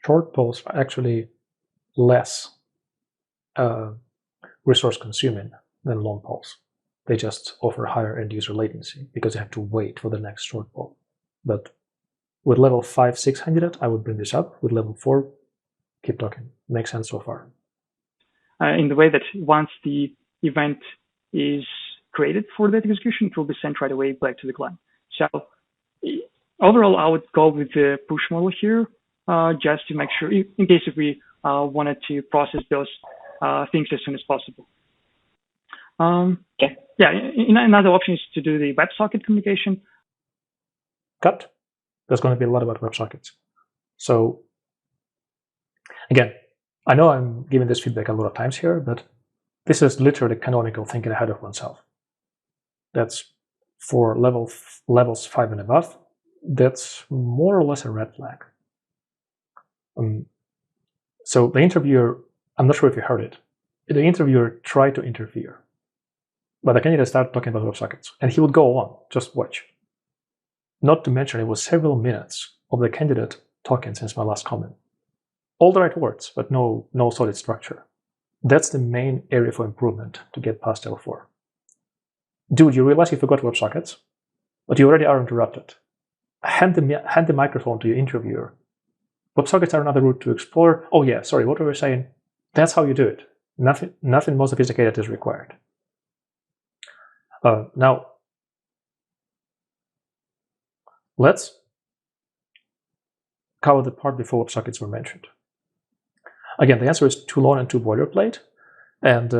short polls are actually less resource consuming than long polls. They just offer higher end user latency because you have to wait for the next short poll. But with level 5, 600, I would bring this up. With level 4, keep talking. Makes sense so far. In the way that once the event is created for that execution, it will be sent right away back to the client. So overall, I would go with the push model here, just to make sure, in case if we wanted to process those things as soon as possible. Yeah, another option is to do the WebSocket communication. Cut. There's going to be a lot about WebSockets. So again, I know I'm giving this feedback a lot of times here, but this is literally canonical thinking ahead of oneself. That's for levels 5 and above. That's more or less a red flag. So the interviewer, I'm not sure if you heard it, the interviewer tried to interfere, but the candidate started talking about WebSockets, and he would go on, just watch. Not to mention, it was several minutes of the candidate talking since my last comment. All the right words, but no solid structure. That's the main area for improvement to get past L4. Dude, you realize you forgot WebSockets, but you already are interrupted. Hand the microphone to your interviewer. WebSockets are another route to explore. Oh yeah, sorry, what were we saying? That's how you do it. Nothing more sophisticated is required. Now, let's cover the part before WebSockets were mentioned. Again, the answer is too long and too boilerplate. And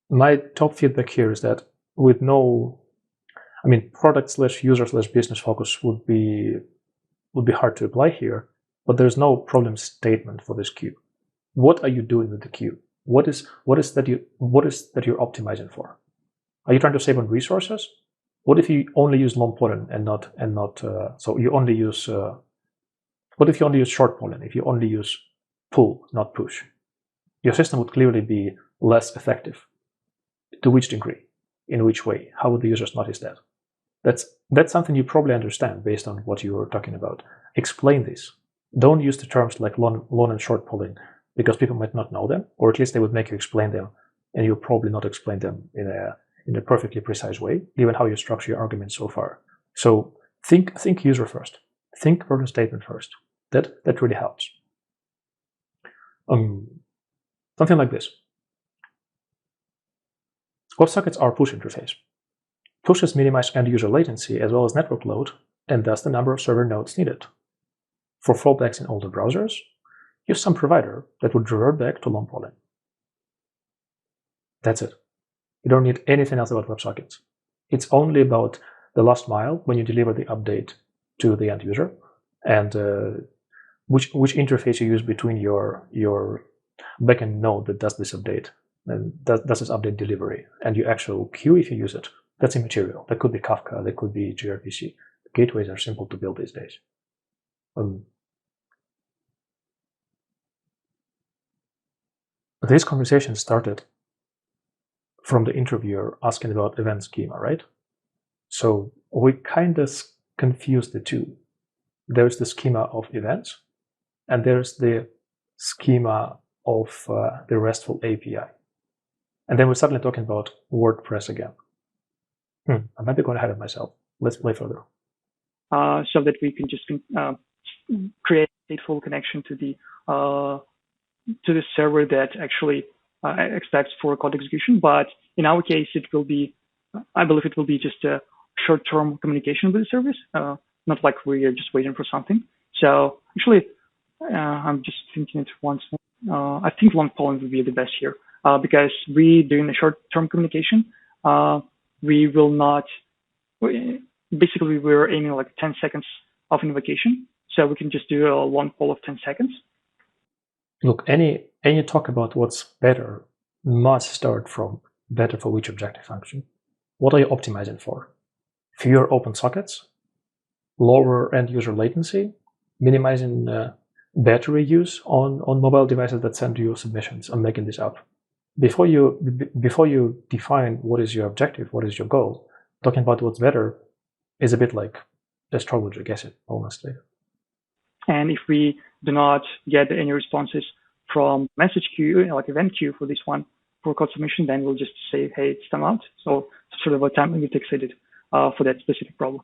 my top feedback here is that with product/user/business focus would be hard to apply here, but there's no problem statement for this queue. What are you doing with the queue? What is that you're optimizing for? Are you trying to save on resources? What if you only use long polling so you only use what if you only use short polling? If you only use pull, not push, your system would clearly be less effective. To which degree? In which way? How would the users notice that? That's something you probably understand based on what you were talking about. Explain this. Don't use the terms like long and short polling, because people might not know them, or at least they would make you explain them, and you'll probably not explain them in a perfectly precise way, given how you structure your arguments so far. So think user first. Think problem statement first. That really helps. Something like this. WebSockets are push interface. Pushes minimize end-user latency as well as network load, and thus the number of server nodes needed. For fallbacks in older browsers, use some provider that would revert back to long polling. That's it. You don't need anything else about WebSockets. It's only about the last mile when you deliver the update to the end user, and which interface you use between your backend node that does this update and does this update delivery, and your actual queue if you use it. That's immaterial. That could be Kafka, that could be gRPC. Gateways are simple to build these days. This conversation started from the interviewer asking about event schema, right? So we kind of confused the two. There's the schema of events, and there's the schema of the RESTful API. And then we're suddenly talking about WordPress again. I might be going ahead of myself. Let's play further. So that we can just create a stateful connection to the server that actually expects for code execution. But in our case, it will be, I believe it will be just a short-term communication with the service, not like we are just waiting for something. So actually, I'm just thinking it once more. I think long polling would be the best here because we doing the short-term communication. We will not, basically we're aiming like 10 seconds of invocation. So we can just do a long poll of 10 seconds. Look, any talk about what's better must start from better for which objective function. What are you optimizing for? Fewer open sockets, lower end user latency, minimizing battery use on mobile devices that send you submissions. I'm making this up. Before you define what is your objective, what is your goal, talking about what's better is a bit like astrology, I guess it, honestly. And if we do not get any responses from message queue, like event queue for this one, for code submission, then we'll just say, hey, it's time out. So sort of a time limit exceeded for that specific problem.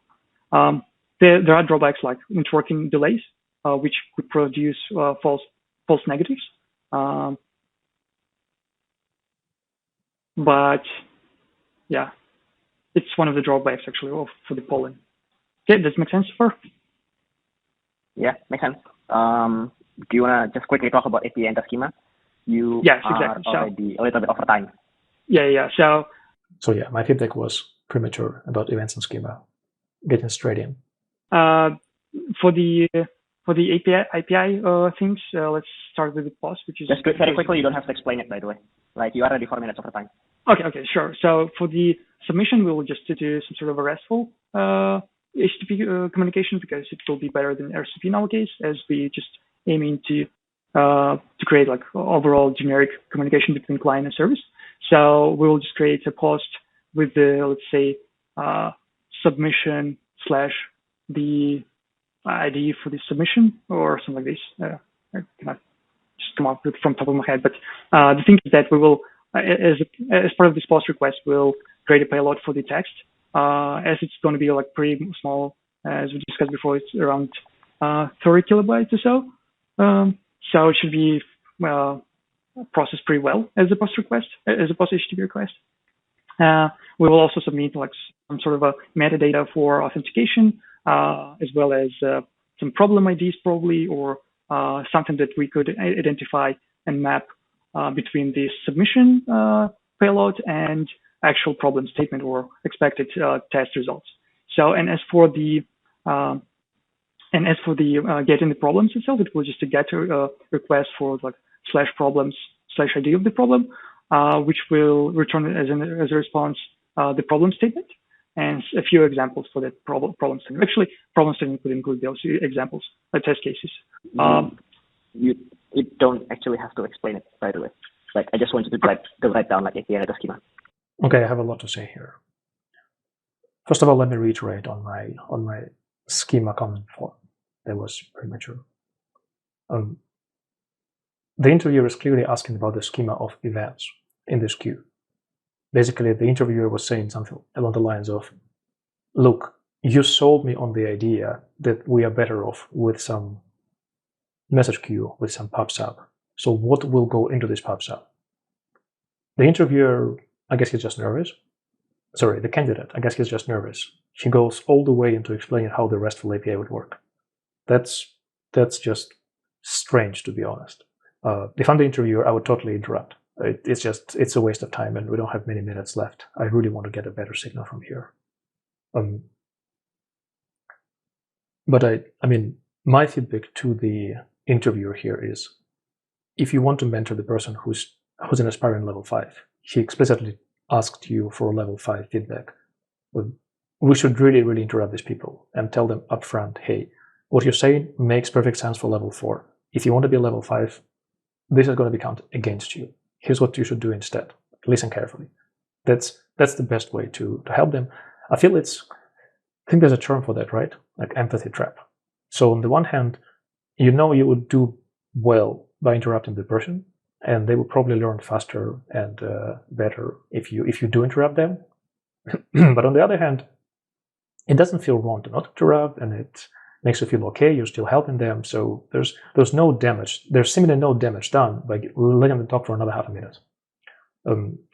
There are drawbacks like networking delays, which could produce false negatives. But yeah, it's one of the drawbacks actually for the polling. Okay, does it make sense so far? Yeah, makes sense. Do you want to just quickly talk about API and the schema? Yes, exactly. Already a little bit over time. Yeah. So yeah, my feedback was premature about events and schema. Getting straight in. For the API things, let's start with the post, which is just very quickly. You don't have to explain it, by the way. Like you are already 4 minutes over time. Okay, sure. So for the submission, we will just do some sort of a RESTful HTTP communication because it will be better than RCP in our case, as we just aiming to create like overall generic communication between client and service. So we will just create a post with the, let's say, submission / the ID for the submission or something like this. I cannot just come up with from top of my head, but the thing is that we will, as part of this post request, we'll create a payload for the text, as it's going to be like pretty small, as we discussed before. It's around 30 kilobytes or so. So it should be processed pretty well as a post request, as a post HTTP request. We will also submit like some sort of a metadata for authentication, as well as some problem IDs probably, or something that we could identify and map between the submission payload and actual problem statement or expected test results. So, and as for the getting the problems itself, it will just get a request for like /problems /ID of the problem, which will return as a response the problem statement and a few examples for that problem statement. Actually, problem statement would include those examples, test cases. You don't actually have to explain it, by the way. Like I just wanted to write down like API and the schema. Okay, I have a lot to say here. First of all, let me reiterate on my schema comment form. That was premature. The interviewer is clearly asking about the schema of events in this queue. Basically, the interviewer was saying something along the lines of, look, you sold me on the idea that we are better off with some message queue, with some pub/sub. So what will go into this pub/sub? The interviewer, I guess he's just nervous. Sorry, the candidate, I guess he's just nervous. He goes all the way into explaining how the RESTful API would work. That's just strange, to be honest. If I'm the interviewer, I would totally interrupt. It's a waste of time, and we don't have many minutes left. I really want to get a better signal from here. But I mean, my feedback to the interviewer here is, if you want to mentor the person who's an aspiring level 5, he explicitly asked you for level 5 feedback. We should really, really interrupt these people and tell them upfront, hey, what you're saying makes perfect sense for level 4. If you want to be level 5, this is going to be counted against you. Here's what you should do instead. Listen carefully. That's the best way to help them. I think there's a term for that, right? Like empathy trap. So on the one hand, you would do well by interrupting the person, and they will probably learn faster and better if you do interrupt them. But on the other hand, it doesn't feel wrong to not interrupt, and it makes you feel okay. You're still helping them, so there's no damage. There's seemingly no damage done by letting them talk for another half a minute.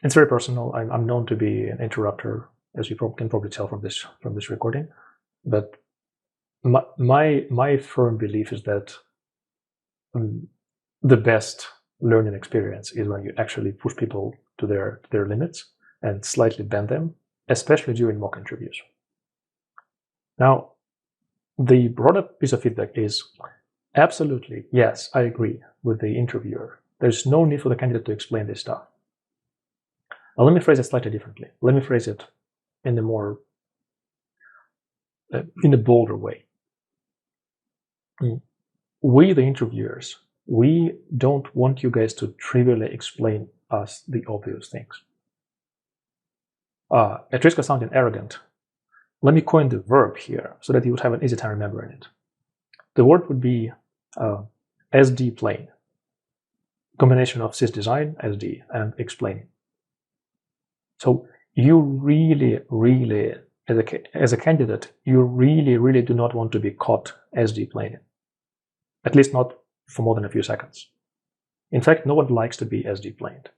It's very personal. I'm known to be an interrupter, as you can probably tell from this recording. But my firm belief is that the best learning experience is when you actually push people to their limits and slightly bend them, especially during mock interviews. Now, the broader piece of feedback is, absolutely, yes, I agree with the interviewer. There's no need for the candidate to explain this stuff. Now, let me phrase it slightly differently. Let me phrase it in a more, in a bolder way. We, the interviewers, we don't want you guys to trivially explain us the obvious things. At risk of sounding arrogant, let me coin the verb here so that you would have an easy time remembering it. The word would be SD plain. Combination of sysdesign, SD, and explaining. So you really, really, as a candidate, you really, really do not want to be caught SD planing. At least not for more than a few seconds. In fact, no one likes to be SD planed,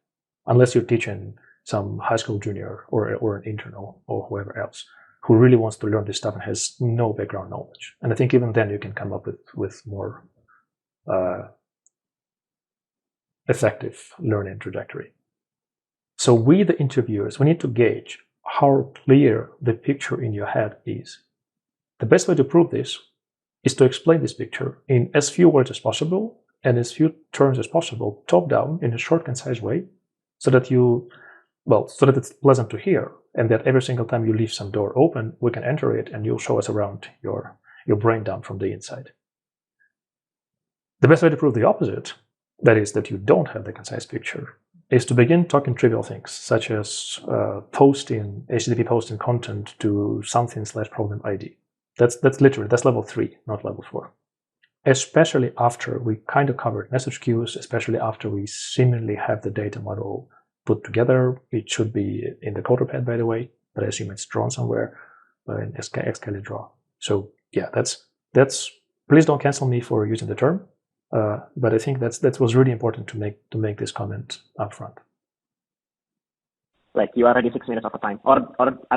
unless you're teaching some high school junior or an intern or whoever else who really wants to learn this stuff and has no background knowledge. And I think even then you can come up with more effective learning trajectory. So we, the interviewers, we need to gauge how clear the picture in your head is. The best way to prove this is to explain this picture in as few words as possible and as few terms as possible, top down, in a short, concise way, so that it's pleasant to hear, and that every single time you leave some door open, we can enter it and you'll show us around your brain down from the inside. The best way to prove the opposite, that is, that you don't have the concise picture, is to begin talking trivial things, such as HTTP posting content to something/problem ID. That's level 3, not level 4. Especially after we kind of covered message queues, especially after we seemingly have the data model put together. It should be in the CoderPad, by the way, but I assume it's drawn somewhere in Scalability. So yeah, that's. Please don't cancel me for using the term, but I think that was really important to make this comment up front. Like, you are already 6 minutes of time, or do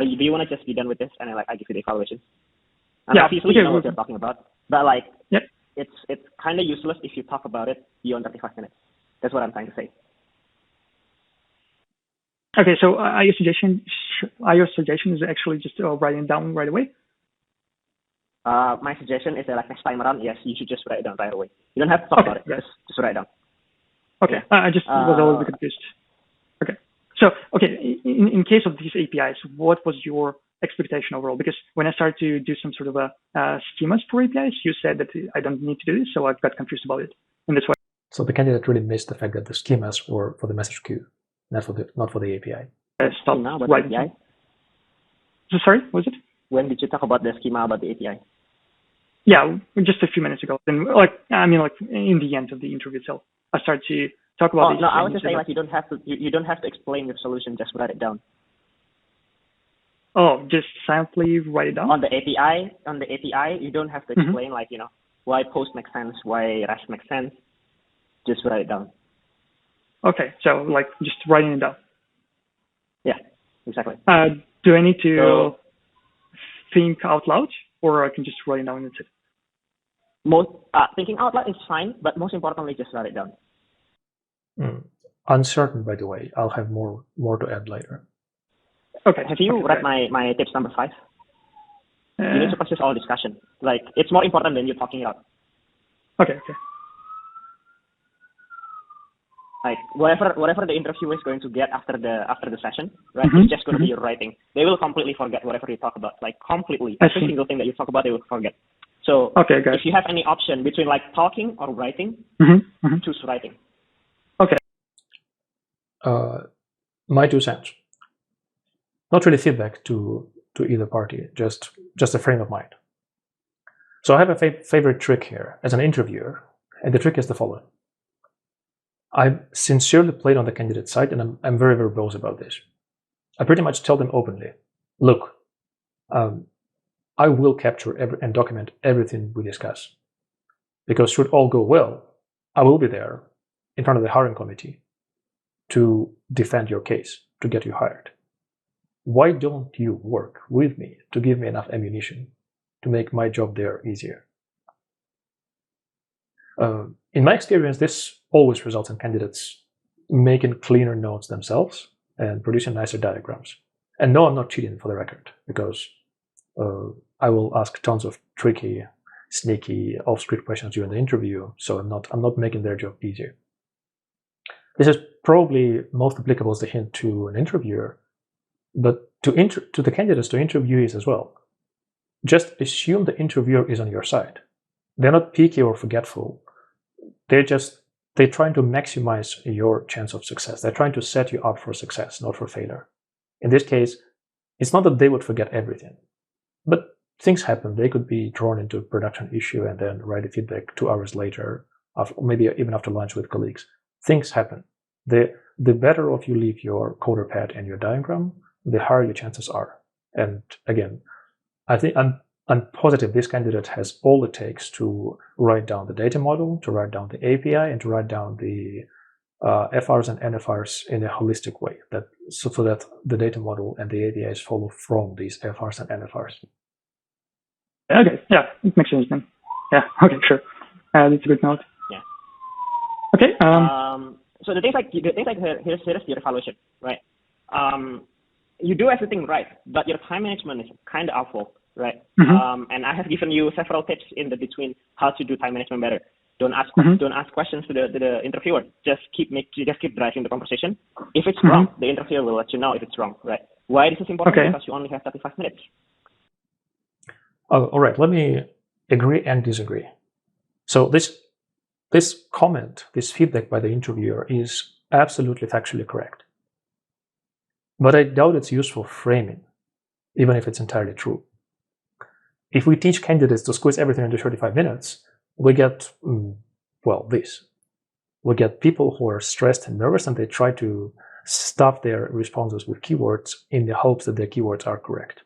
you want to just be done with this and I give you the evaluation? And yeah, obviously, you know what you're talking about, but like, yep. It's kind of useless if you talk about it beyond 35 minutes. That's what I'm trying to say. Okay, so your suggestion is actually just writing it down right away? My suggestion is that, like, next time around, yes, you should just write it down right away. You don't have to talk about it. Just write it down. Okay, I just was a little bit confused. Okay, so in case of these APIs, what was your expectation overall? Because when I started to do some sort of schemas for APIs, you said that I don't need to do this, so I got confused about it. And that's why. So the candidate really missed the fact that the schemas were for the message queue, not for the API. Stop now, but writing. API? So sorry, what was it? when did you talk about the schema about the API? Yeah, just a few minutes ago. Then, in the end of the interview itself, I started to talk about. Oh, no, I was just saying, like, you don't have to explain your solution. Just write it down. Oh, just simply write it down. On the API, you don't have to explain like, why post makes sense, why REST makes sense. Just write it down. Okay, so like just writing it down. Yeah, exactly. Do I need to think out loud, or I can just write it down and that's it? Thinking out loud is fine, but most importantly, just write it down. Uncertain, by the way. I'll have more to add later. Okay. Have you read my tips number 5? You need to practice all discussion. Like, it's more important than you talking it out. Okay. Like whatever the interviewer is going to get after the session, right? It's just going to be your writing. They will completely forget whatever you talk about. Like completely, every single thing that you talk about, they will forget. So if you have any option between like talking or writing, choose writing. Okay. My 2 cents. Not really feedback to either party, just a frame of mind. So I have a favorite trick here as an interviewer, and the trick is the following. I sincerely played on the candidate side, and I'm very verbose about this. I pretty much tell them openly, look, I will capture and document everything we discuss. Because should all go well, I will be there in front of the hiring committee to defend your case, to get you hired. Why don't you work with me to give me enough ammunition to make my job there easier? In my experience, this always results in candidates making cleaner notes themselves and producing nicer diagrams. And no, I'm not cheating, for the record, because I will ask tons of tricky, sneaky, off-script questions during the interview, so I'm not making their job easier. This is probably most applicable as a hint to an interviewer, but to the candidates, to interviewees as well. Just assume the interviewer is on your side. They're not picky or forgetful. They're trying to maximize your chance of success. They're trying to set you up for success, not for failure. In this case, it's not that they would forget everything, but things happen. They could be drawn into a production issue and then write a feedback 2 hours later, maybe even after lunch with colleagues. Things happen. The better off you leave your coder pad and your diagram, the higher your chances are. And again, I think I'm positive this candidate has all it takes to write down the data model, to write down the API, and to write down the FRs and NFRs in a holistic way, so that the data model and the APIs follow from these FRs and NFRs. Okay, yeah, it makes sense then. Yeah, okay, sure. That's a good note. Yeah. Okay. So the things like here's your evaluation, right? You do everything right, but your time management is kind of awful, right? And I have given you several tips in the between how to do time management better. Don't ask questions to the interviewer. Just keep driving the conversation. If it's wrong, the interviewer will let you know if it's wrong, right? Why this is important? Because you only have 35 minutes. All right, let me agree and disagree. So this comment, this feedback by the interviewer is absolutely factually correct. But I doubt it's useful framing, even if it's entirely true. If we teach candidates to squeeze everything into 35 minutes, we get, this. We get people who are stressed and nervous, and they try to stuff their responses with keywords in the hopes that their keywords are correct.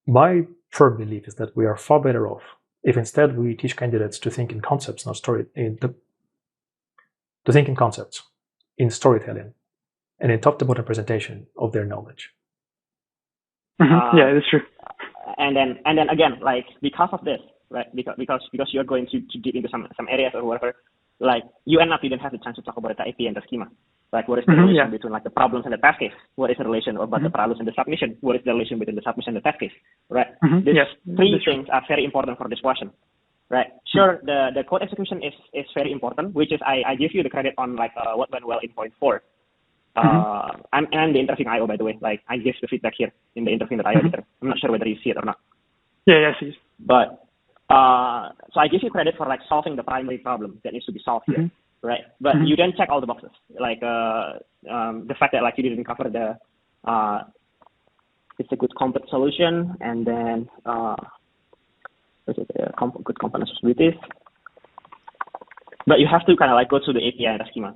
My firm belief is that we are far better off if instead we teach candidates to think in concepts, to think in concepts, in storytelling, and in top-to-bottom presentation of their knowledge. Yeah, that's true. And then again, like because of this, right? Because you're going to get into some areas or whatever, like you end up you don't have the chance to talk about the IP and the schema. Like what is the relation between like the problems and the test case? What is the relation about the problems and the submission? What is the relation between the submission and the test case? Right? These three things are very important for this question. Right. Sure, the code execution is very important, which is I give you the credit on like what went well in point 4. I'm the interviewing.io, by the way. Like I give the feedback here in the interviewing.io editor. I'm not sure whether you see it or not. Yeah, I see it. But so I give you credit for like solving the primary problem that needs to be solved here, right? But you didn't check all the boxes, like the fact that like you didn't cover the it's a good complete solution, and then good component possibilities. But you have to kind of like go to the API and the schema,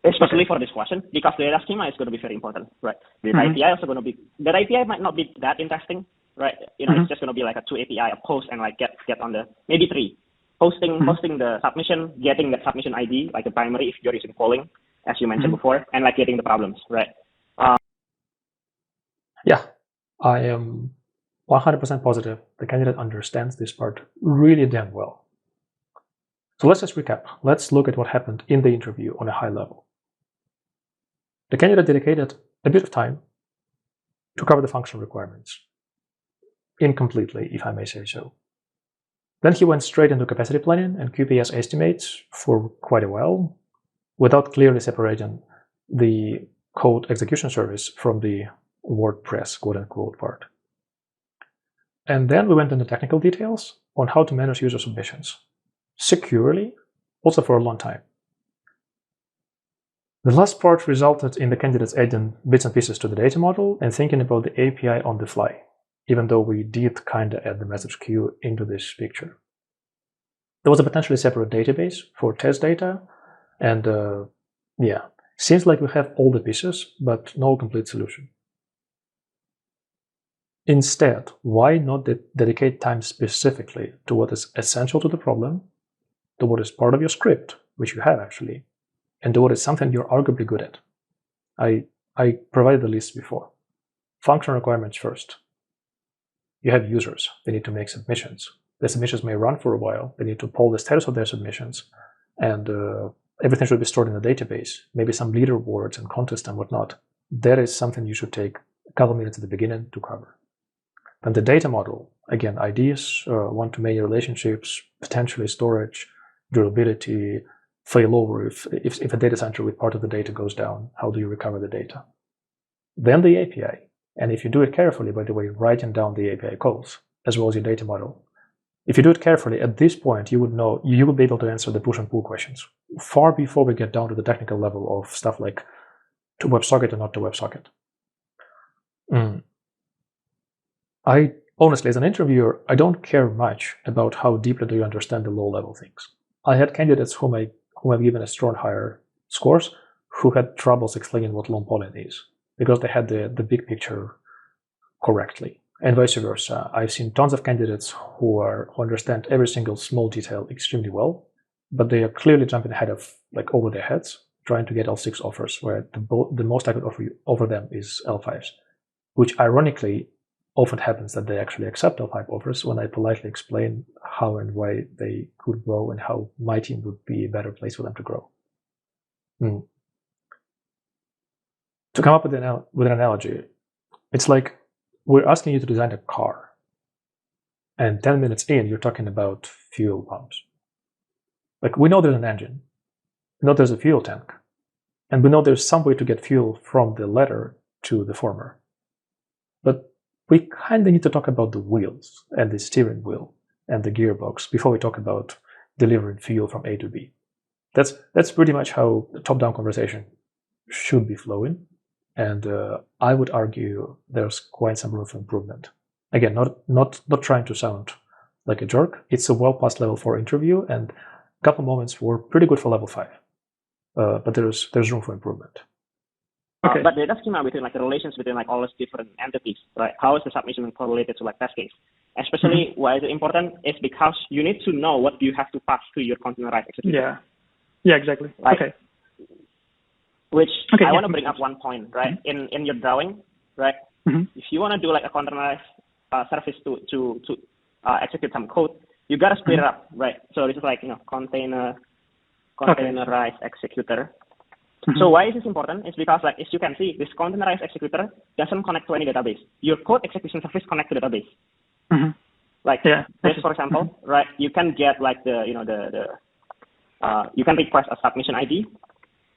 especially for this question, because the data schema is going to be very important, right? The API also going to be, the API might not be that interesting, right? It's just going to be like a 2 API, a post, and like get on the, maybe 3. Posting the submission, getting the submission ID, like the primary if you're using polling, as you mentioned before, and like getting the problems, right? Yeah, I am 100% positive the candidate understands this part really damn well. So let's just recap. Let's look at what happened in the interview on a high level. The candidate dedicated a bit of time to cover the functional requirements, incompletely, if I may say so. Then he went straight into capacity planning and QPS estimates for quite a while, without clearly separating the code execution service from the WordPress quote-unquote part. And then we went into technical details on how to manage user submissions securely, also for a long time. The last part resulted in the candidates adding bits and pieces to the data model and thinking about the API on the fly, even though we did kind of add the message queue into this picture. There was a potentially separate database for test data, and yeah, seems like we have all the pieces, but no complete solution. Instead, why not dedicate time specifically to what is essential to the problem, to what is part of your script, which you have actually, and to what is something you're arguably good at? I provided the list before. Function requirements first. You have users. They need to make submissions. The submissions may run for a while. They need to poll the status of their submissions, and everything should be stored in a database, maybe some leaderboards and contests and whatnot. That is something you should take a couple minutes at the beginning to cover. Then the data model, again, IDs, one-to-many relationships, potentially storage, durability, failover. If a data center with part of the data goes down, how do you recover the data? Then the API. And if you do it carefully, by the way, writing down the API calls, as well as your data model, if you do it carefully, at this point, you would be able to answer the push and pull questions far before we get down to the technical level of stuff like to WebSocket or not to WebSocket. I honestly, as an interviewer, I don't care much about how deeply do you understand the low-level things. I had candidates whom I've given a strong higher scores who had troubles explaining what long polling is because they had the big picture correctly, and vice versa. I've seen tons of candidates who understand every single small detail extremely well, but they are clearly jumping ahead of over their heads, trying to get L6 offers, where the most I could offer them is L5s, which ironically often happens that they actually accept L5 offers when I politely explain how and why they could grow and how my team would be a better place for them to grow. To come up with an analogy, it's like we're asking you to design a car, and 10 minutes in, you're talking about fuel pumps. We know there's an engine, we know there's a fuel tank, and we know there's some way to get fuel from the latter to the former. But we kind of need to talk about the wheels and the steering wheel and the gearbox before we talk about delivering fuel from A to B. That's pretty much how the top-down conversation should be flowing, and I would argue there's quite some room for improvement. Again, not trying to sound like a jerk. It's a well past level 4 interview, and a couple moments were pretty good for level 5, but there's room for improvement. Okay. But the data schema between the relations between all these different entities, right? How is the submission correlated to test case? Especially why is it important is because you need to know what you have to pass to your containerized executor. Yeah, exactly. Right? Okay. Which I want to bring up one point, right? In your drawing, right? If you want to do a containerized service to execute some code, you got to split it up, right? So this is containerized executor. So why is this important? It's because as you can see, this containerized executor doesn't connect to any database. Your code execution service connects to the database. This, for example, right? You can get you can request a submission ID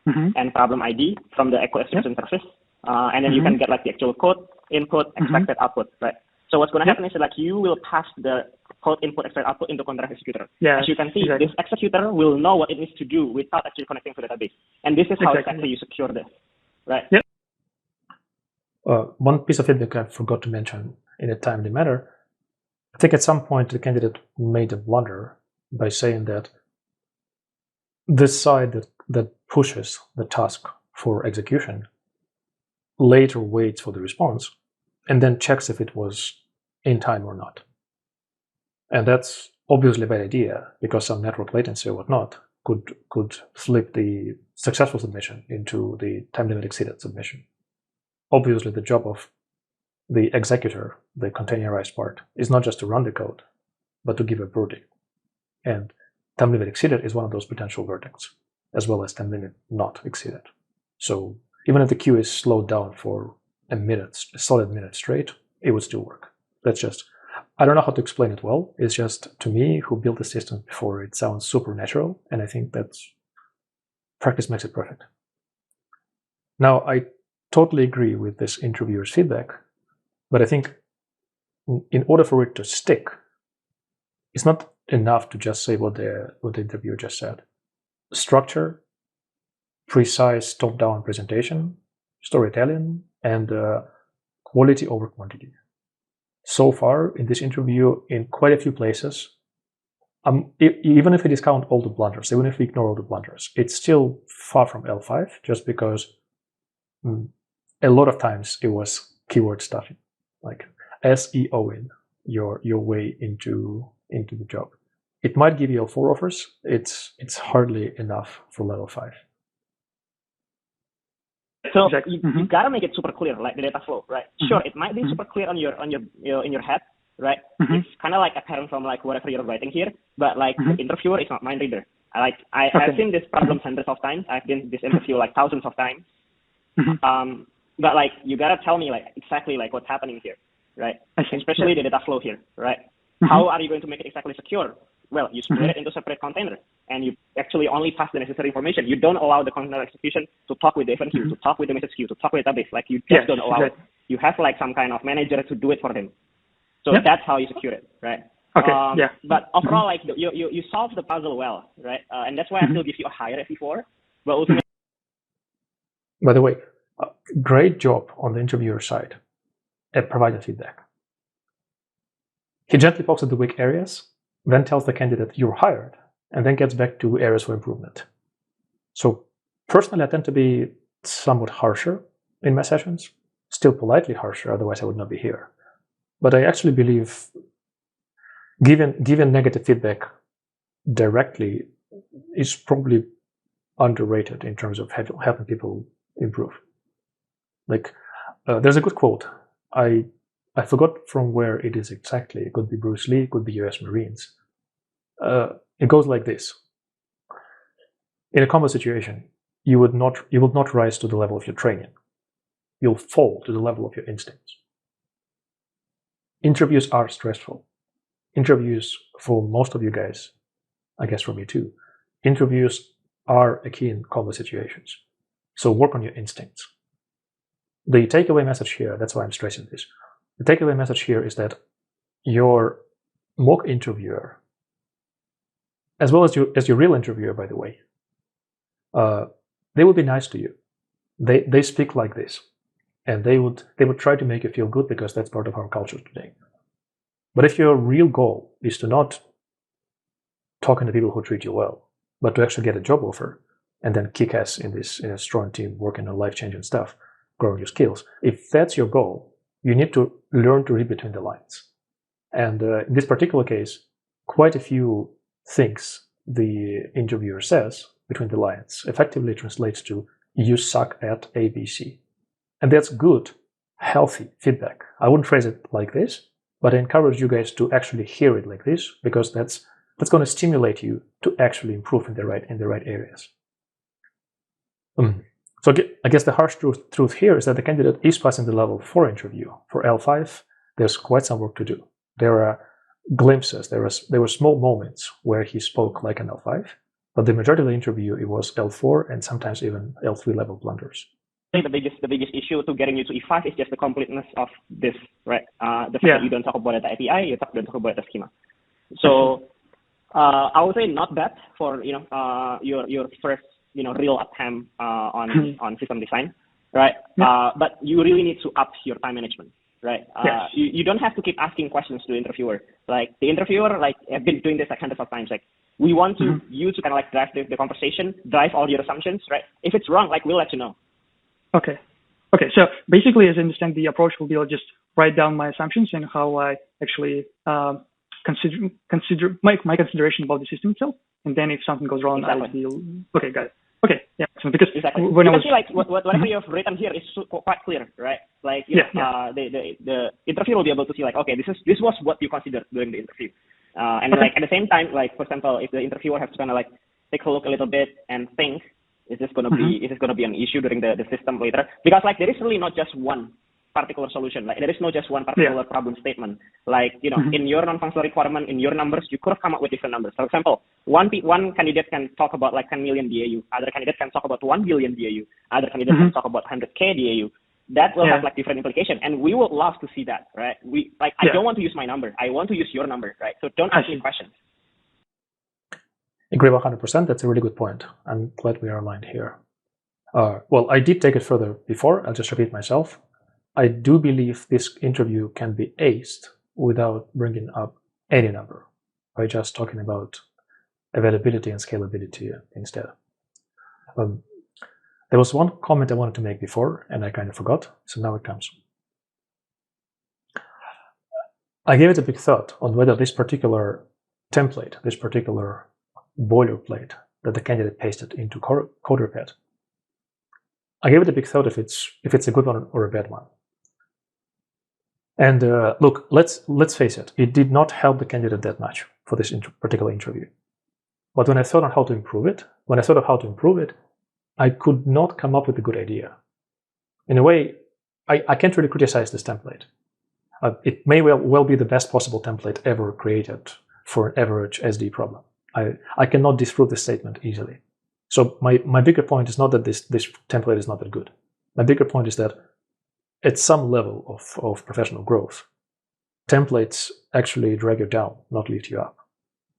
and problem ID from the echo execution service, and then you can get the actual code input, expected output, right? So what's going to happen is you will pass the code input, expected output into containerized executor. As you can see, this executor will know what it needs to do without actually connecting to the database, and this is how exactly you secure this, right? One piece of feedback I forgot to mention in a timely manner. I think at some point the candidate made a blunder by saying that this side that pushes the task for execution later waits for the response and then checks if it was in time or not. And that's obviously a bad idea because some network latency or whatnot could flip the successful submission into the time limit exceeded submission. Obviously, the job of the executor, the containerized part, is not just to run the code, but to give a verdict. And time limit exceeded is one of those potential verdicts, as well as time limit not exceeded. So even if the queue is slowed down for a solid minute straight, it would still work. That's just, I don't know how to explain it well. It's just, to me, who built the system before, it sounds supernatural, and I think that's practice makes it perfect. Now, I totally agree with this interviewer's feedback, but I think in order for it to stick, it's not enough to just say what the interviewer just said. Structure, precise top-down presentation, storytelling, and quality over quantity. So far in this interview, in quite a few places, even if we discount all the blunders, even if we ignore all the blunders, it's still far from L5, just because a lot of times it was keyword stuffing, like SEOing your way into the job. It might give you L4 offers. It's hardly enough for level 5. So you gotta make it super clear, like the data flow, right? Sure, it might be super clear in your head, right? It's kind of like apparent from like whatever you're writing here, but like the interviewer is not mind reader. I've seen this problem hundreds of times. I've been this interview like thousands of times. But like you gotta tell me like exactly like what's happening here, right? Especially the data flow here, right? How are you going to make it exactly secure? Well, you split it into separate containers, and you actually only pass the necessary information. You don't allow the container execution to talk with the event queue, to talk with the message queue, to talk with the database. Like you just don't allow it. You have like some kind of manager to do it for them. So that's how you secure it, right? Okay. But overall, like you solve the puzzle well, right? And that's why I still give you a higher FE4. But ultimately, by the way, great job on the interviewer side at providing feedback. He gently pokes at the weak areas, then tells the candidate you're hired, and then gets back to areas for improvement. So personally, I tend to be somewhat harsher in my sessions, still politely harsher, otherwise I would not be here. But I actually believe giving negative feedback directly is probably underrated in terms of helping people improve. Like, there's a good quote. I forgot from where it is exactly. It could be Bruce Lee, it could be US Marines. It goes like this. In a combat situation, you will not rise to the level of your training. You'll fall to the level of your instincts. Interviews are stressful. Interviews, for most of you guys, I guess for me too, interviews are a key in combat situations. So work on your instincts. The takeaway message here, that's why I'm stressing this. The takeaway message here is that your mock interviewer, as well as your real interviewer, by the way, they will be nice to you. They speak like this, and they would try to make you feel good because that's part of our culture today. But if your real goal is to not talking to people who treat you well, but to actually get a job offer and then kick ass in a strong team, working on life-changing stuff, growing your skills, if that's your goal, you need to learn to read between the lines. And in this particular case, quite a few things the interviewer says between the lines effectively translates to "you suck at ABC." And that's good, healthy feedback. I wouldn't phrase it like this, but I encourage you guys to actually hear it like this, because that's going to stimulate you to actually improve in the right areas. So I guess the harsh truth here is that the candidate is passing the level 4 interview. For L5, there's quite some work to do. There are glimpses, there were small moments where he spoke like an L5, but the majority of the interview, it was L4 and sometimes even L3 level blunders. I think the biggest issue to getting you to E5 is just the completeness of this, right? The fact that you don't talk about the API, you don't talk about the schema. So I would say not bad for your first real attempt on system design. right? Yeah. But you really need to up your time management, right? Yes. You don't have to keep asking questions to the interviewer. Like the interviewer, like I've been doing this like hundreds of times. Like we want to you to kind of like drive the conversation, drive all your assumptions, right? If it's wrong, like we'll let you know. Okay. Okay. So basically, as I understand, the approach will be I'll just write down my assumptions and how I actually consider my consideration about the system itself, and then if something goes wrong, Exactly. I'll be okay. Got it. Okay, yeah. So because exactly. when you I was can see like whatever you have written here is quite clear, right? Like you know, the interviewer will be able to see like, okay, this was what you considered during the interview, and like at the same time, like for example, if the interviewer has to kind of like take a look a little bit and think, is this going to be an issue during the system later? Because like there is really not just one particular solution. Like there is not just one particular problem statement. Like, you know, in your non-functional requirement, in your numbers, you could have come up with different numbers. For example, one candidate can talk about like 10 million DAU. Other candidate can talk about 1 billion DAU. Other candidate can talk about 100K DAU. That will have like different implication. And we would love to see that, right? I don't want to use my number. I want to use your number, right? So don't ask me questions. Agree 100%. That's a really good point. I'm glad we are aligned here. Well, I did take it further before. I'll just repeat myself. I do believe this interview can be aced without bringing up any number, by just talking about availability and scalability instead. There was one comment I wanted to make before, and I kind of forgot, so now it comes. I gave it a big thought on whether this particular template, this particular boilerplate that the candidate pasted into CoderPad, I gave it a big thought if it's a good one or a bad one. And look, let's face it, it did not help the candidate that much for this particular interview. But when I thought on how to improve it, I could not come up with a good idea. In a way, I can't really criticize this template. It may well be the best possible template ever created for an average SD problem. I cannot disprove this statement easily. So my bigger point is not that this template is not that good. My bigger point is that at some level of professional growth, templates actually drag you down, not lift you up.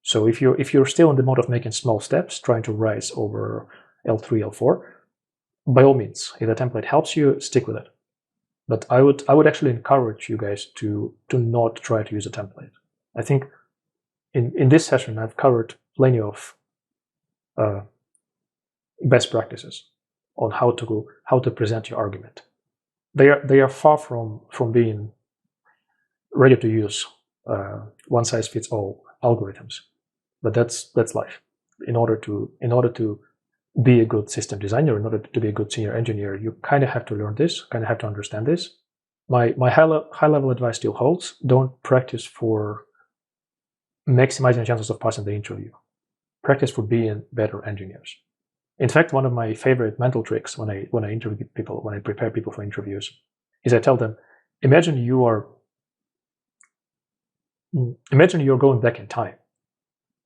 So if you're still in the mode of making small steps, trying to rise over L3, L4, by all means, if the template helps you, stick with it. But I would actually encourage you guys to not try to use a template. I think in this session I've covered plenty of best practices on how to present your argument. They are far from being ready to use one size fits all algorithms, but that's life. In order to be a good system designer, in order to be a good senior engineer, you kind of have to learn this, kind of have to understand this. My high level advice still holds: don't practice for maximizing chances of passing the interview. Practice for being better engineers. In fact, one of my favorite mental tricks when I interview people, when I prepare people for interviews, is I tell them, imagine you're going back in time.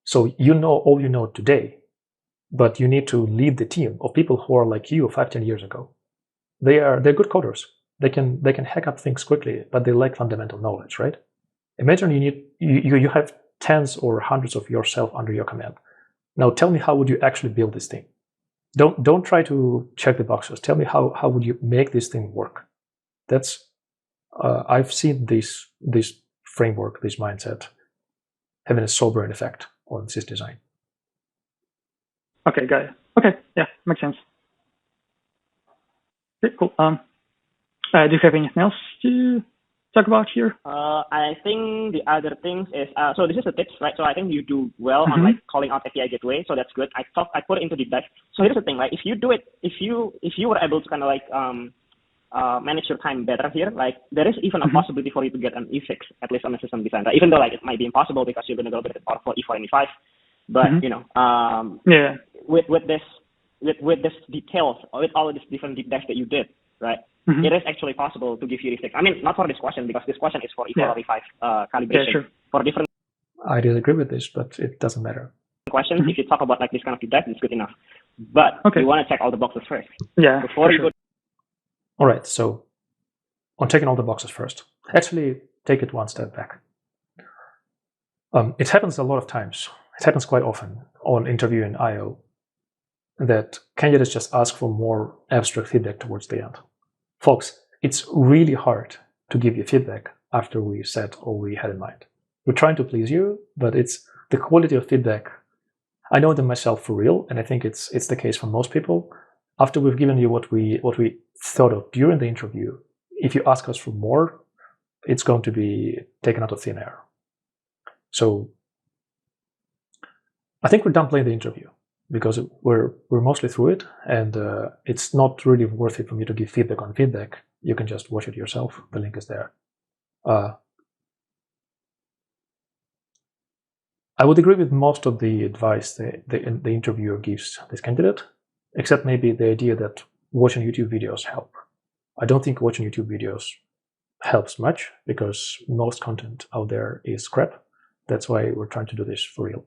So you know all you know today, but you need to lead the team of people who are like you 5-10 years ago. They're good coders. They can hack up things quickly, but they lack fundamental knowledge, right? Imagine you have tens or hundreds of yourself under your command. Now tell me, how would you actually build this thing? Don't try to check the boxes. Tell me how would you make this thing work? That's I've seen this framework, this mindset, having a sobering effect on sys design. Okay, got it. Okay, yeah, makes sense. Okay, cool. Do you have anything else to talk about here? I think the other things is so this is the tips, right? So I think you do well on like calling out API gateway, so that's good. I put it into the deck. So here's the thing, like if you do it, if you were able to kind of like manage your time better here, like there is even a possibility for you to get an E6 at least on the system design, right? Even though like it might be impossible because you're gonna go with the powerful E4 and E5, but you know, with this details, with all of these different deep dives that you did, right? It is actually possible to give you E6. I mean, not for this question, because this question is for E4 or E5 calibration for different. I disagree with this, but it doesn't matter. Questions. If you talk about like this kind of deep dive, it's good enough. But you want to check all the boxes first. Yeah. Before you go. All right. So on checking all the boxes first, actually take it one step back. It happens a lot of times. It happens quite often on interviewing.io that candidates just ask for more abstract feedback towards the end. Folks, it's really hard to give you feedback after we said all we had in mind. We're trying to please you, but it's the quality of feedback. I know them myself for real, and I think it's the case for most people. After we've given you what we thought of during the interview, if you ask us for more, it's going to be taken out of thin air. So I think we're done playing the interview because we're mostly through it, and it's not really worth it for me to give feedback on feedback. You can just watch it yourself. The link is there. I would agree with most of the advice the interviewer gives this candidate, except maybe the idea that watching YouTube videos help. I don't think watching YouTube videos helps much because most content out there is crap. That's why we're trying to do this for real.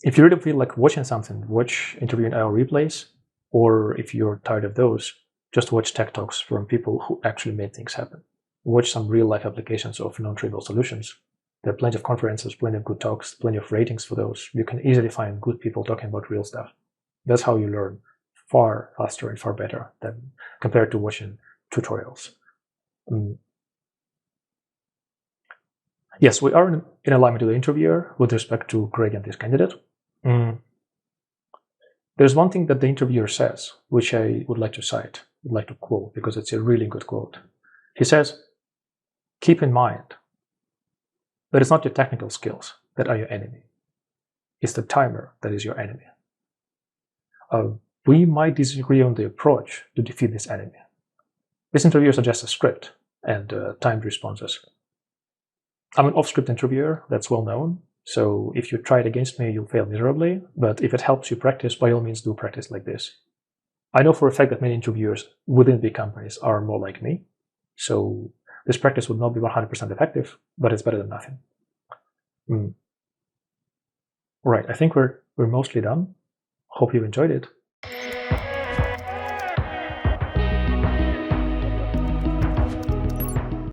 If you really feel like watching something, watch interviewing.io replays, or if you're tired of those, just watch tech talks from people who actually made things happen. Watch some real-life applications of non-trivial solutions. There are plenty of conferences, plenty of good talks, plenty of ratings for those. You can easily find good people talking about real stuff. That's how you learn far faster and far better than compared to watching tutorials. Yes, we are in alignment with the interviewer with respect to grading this candidate. There's one thing that the interviewer says, which I would like to cite, would like to quote, because it's a really good quote. He says, "Keep in mind that it's not your technical skills that are your enemy. It's the timer that is your enemy." We might disagree on the approach to defeat this enemy. This interviewer suggests a script and timed responses. I'm an off-script interviewer, that's well known, so if you try it against me, you'll fail miserably, but if it helps you practice, by all means do practice like this. I know for a fact that many interviewers within big companies are more like me, so this practice would not be 100% effective, but it's better than nothing. Right, I think we're mostly done. Hope you enjoyed it.